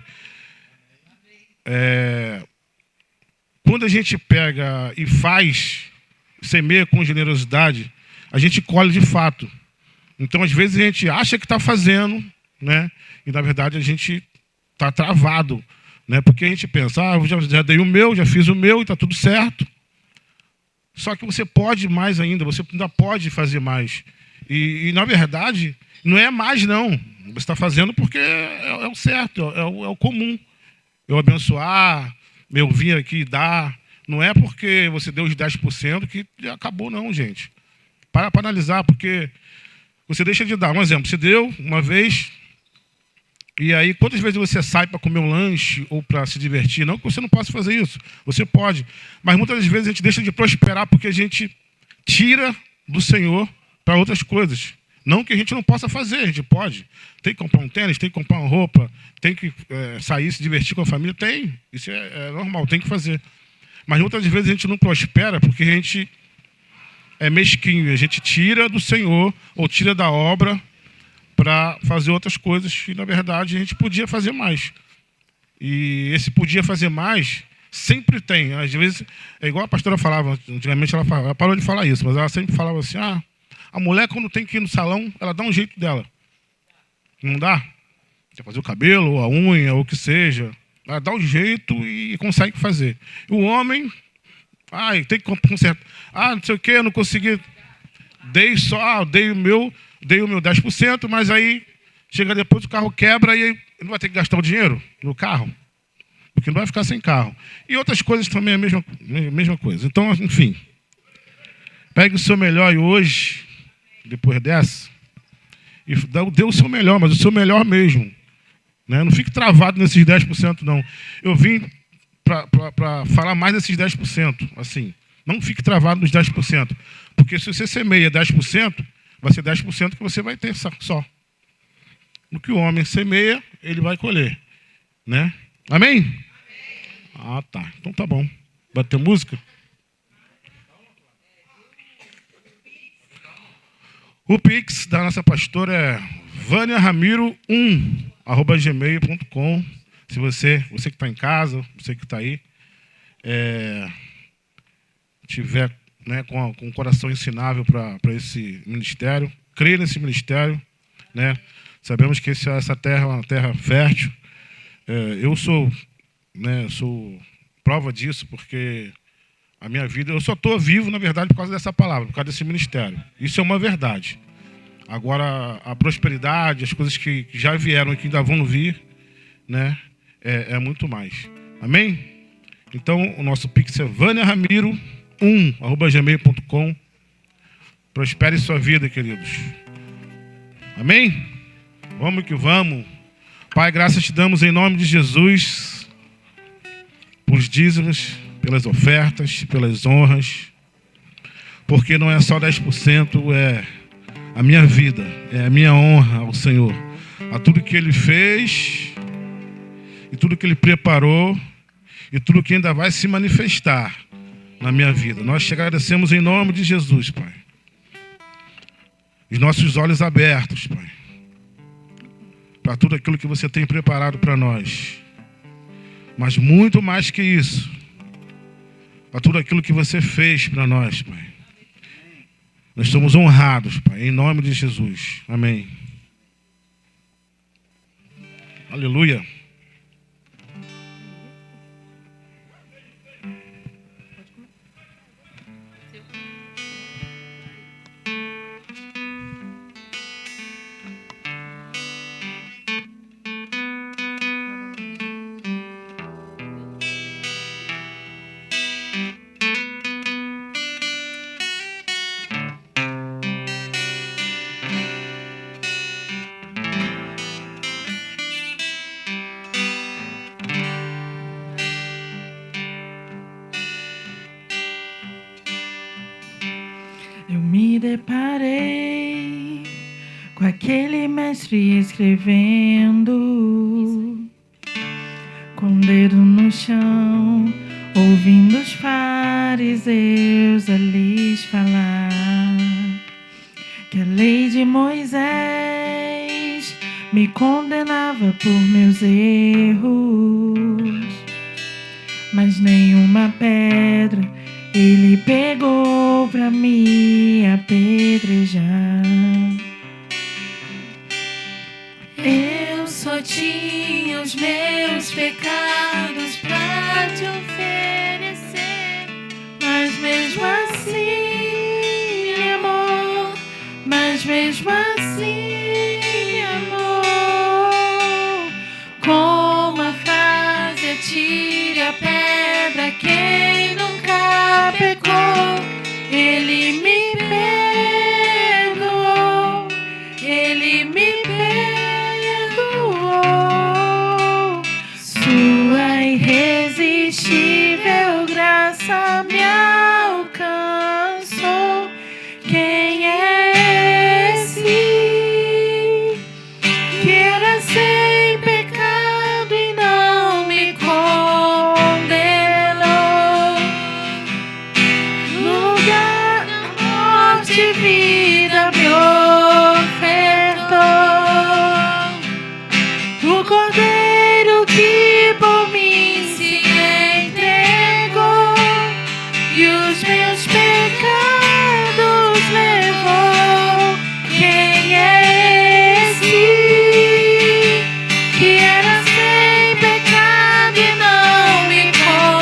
Quando a gente pega e faz, semeia com generosidade, a gente colhe de fato. Então, às vezes, a gente acha que está fazendo, né? E, na verdade, a gente está travado. Né? Porque a gente pensa, eu já dei o meu, já fiz o meu e está tudo certo. Só que você pode mais ainda, você ainda pode fazer mais. E na verdade, não é mais, não. Você está fazendo porque é o certo, é o comum. Eu abençoar, eu vir aqui dar. Não é porque você deu os 10% que acabou, não, gente. Para analisar, porque você deixa de dar. Um exemplo, você deu uma vez, e aí quantas vezes você sai para comer um lanche ou para se divertir? Não que você não possa fazer isso, você pode. Mas muitas vezes a gente deixa de prosperar porque a gente tira do Senhor para outras coisas. Não que a gente não possa fazer, a gente pode. Tem que comprar um tênis, tem que comprar uma roupa, tem que sair, se divertir com a família. Tem, isso é normal, tem que fazer. Mas muitas vezes a gente não prospera porque a gente é mesquinho, a gente tira do Senhor ou tira da obra para fazer outras coisas e, na verdade, a gente podia fazer mais. E esse podia fazer mais sempre tem. Às vezes, é igual a pastora falava, antigamente ela parou de falar isso, mas ela sempre falava assim, a mulher quando tem que ir no salão, ela dá um jeito dela. Não dá? Quer fazer o cabelo, ou a unha, ou o que seja. Ela dá um jeito e consegue fazer. O homem, tem que consertar. Não sei o que, eu não consegui. Dei o meu 10%, mas aí chega depois, o carro quebra e aí não vai ter que gastar o dinheiro no carro. Porque não vai ficar sem carro. E outras coisas também é a mesma coisa. Então, enfim. Pegue o seu melhor hoje, depois dessa, e dê o seu melhor, mas o seu melhor mesmo. Né? Não fique travado nesses 10%, não. Eu vim para falar mais desses 10%. Assim, não fique travado nos 10%. Porque se você semeia 10%, vai ser 10% que você vai ter só. No que o homem semeia, ele vai colher. Né? Amém? Tá. Então tá bom. Vai ter música? O Pix da nossa pastora é vaniaramiro1@gmail.com. Se você que está em casa, você que está aí, tiver com o coração ensinável para esse ministério, creia nesse ministério, né? Sabemos que essa terra é uma terra fértil. Eu sou prova disso, porque a minha vida, eu só estou vivo, na verdade, por causa dessa palavra, por causa desse ministério. Isso é uma verdade. Agora, a prosperidade, as coisas que já vieram e que ainda vão vir, né, é muito mais. Amém? Então, o nosso Pix é vaniaramiro1@gmail.com. Prospere sua vida, queridos. Amém? Vamos que vamos. Pai, graças te damos em nome de Jesus, por dízimos, pelas ofertas, pelas honras, porque não é só 10%, é a minha vida, é a minha honra ao Senhor, a tudo que Ele fez, e tudo que Ele preparou, e tudo que ainda vai se manifestar na minha vida. Nós te agradecemos em nome de Jesus, Pai. Os nossos olhos abertos, Pai, para tudo aquilo que você tem preparado para nós. Mas muito mais que isso, para tudo aquilo que você fez para nós, Pai. Nós somos honrados, Pai, em nome de Jesus. Amém. Aleluia. Eu me deparei com aquele mestre escrevendo, com o dedo no chão, ouvindo os fariseus a lhes falar que a lei de Moisés me condenava por meus erros, mas nenhuma pedra ele pegou pra me apedrejar. Eu só tinha os meus pecados pra te oferecer, Mas mesmo assim, amor, mas mesmo assim, amor, como a frase atire a pedra quem nunca pecou, ele me perdoou. graça me alcançou. Quem é esse que era sem pecado e não me condenou? No lugar da morte, vida me ofertou. O Cordeiro que por mim se entregou e os meus pecados levou. Quem é esse que era sem pecado e não me condenou?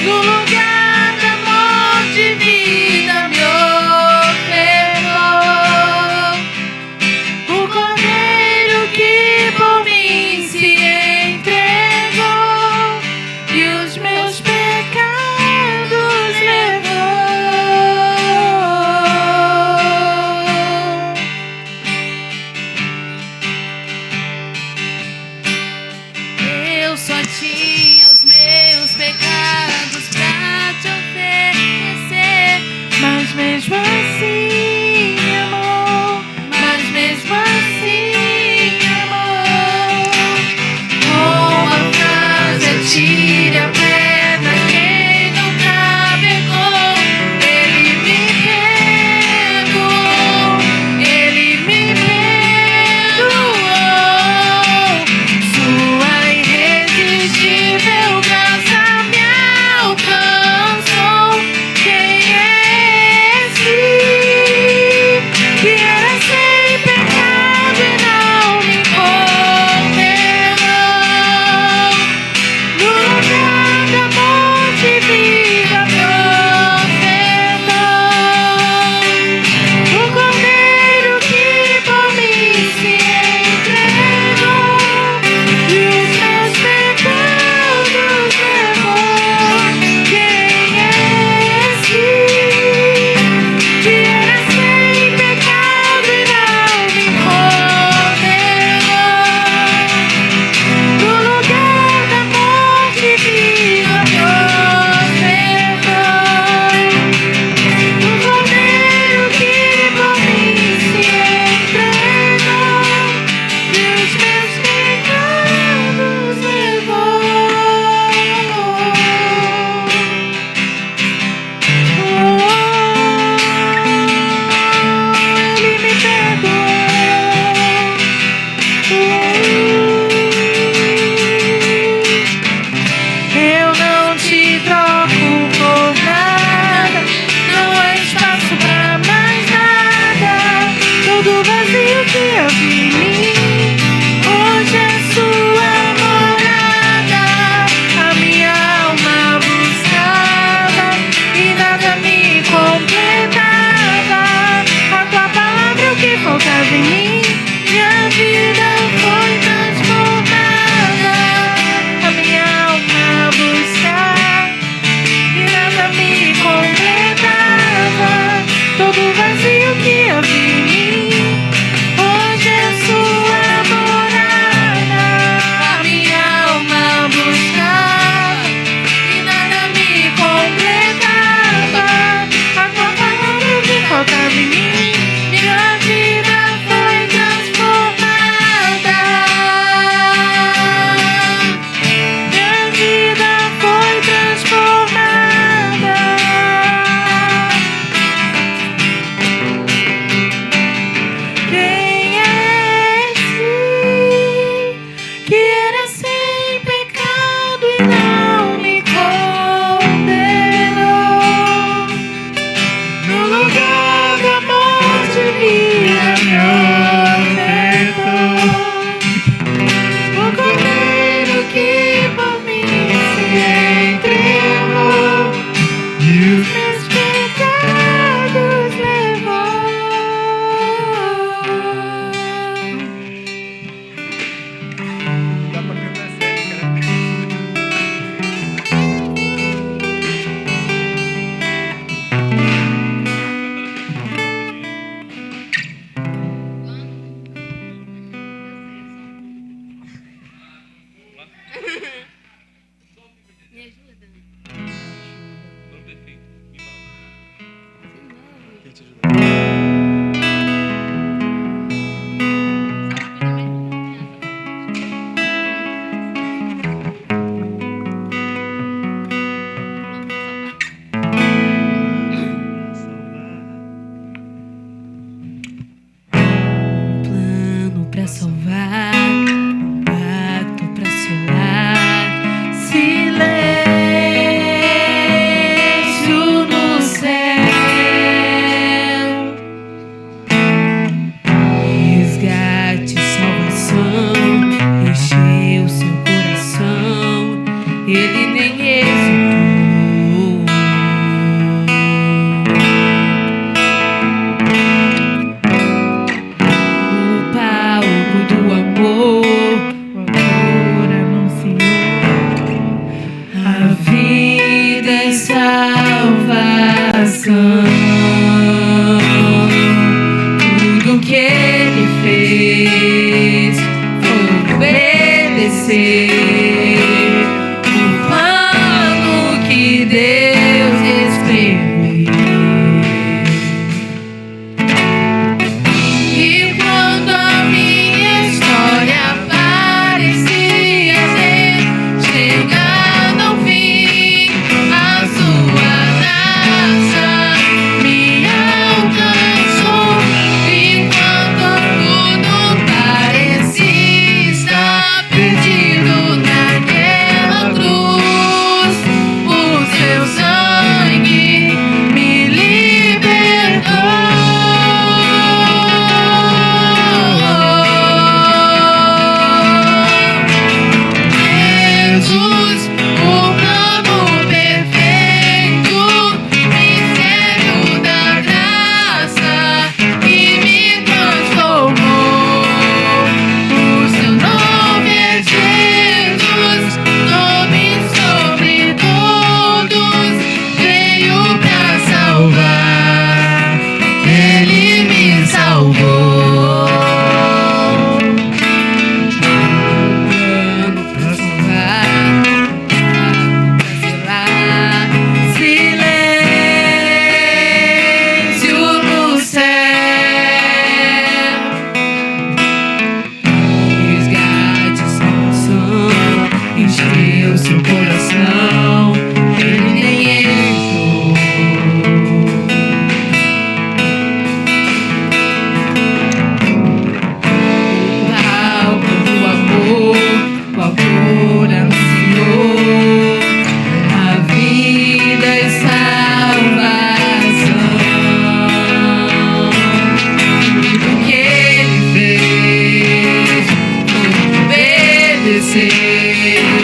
No lugar da morte, vida me ofertou. O Cordeiro que por mim se entregou e os meus pecados levou. Eu só tinha os meus pecados pra te oferecer, mas mesmo assim amor, mas mesmo assim amor. Com a frase atire a pedra quem nunca pegou, ele me perdoou, ele me perdoou. Sua irresistível graça me estabelecer o plano que Deus escreveu. E quando a minha história parecia ter chegado ao fim, a sua graça me alcançou. Enquanto tudo parecia estar perdido naquela cruz, o seu sangue me libertou. Jesus, o plano perfeito, mistério da graça que me transformou. O seu nome é Jesus, nome sobre todos, veio pra salvar, Ele me salvou. Pra salvar, pra selar, silêncio no céu. Resgate, salvação, encheu seu coração, ele nem hesitou. O amor anunciou a vida e salvação. Tudo que ele fez foi obedecer.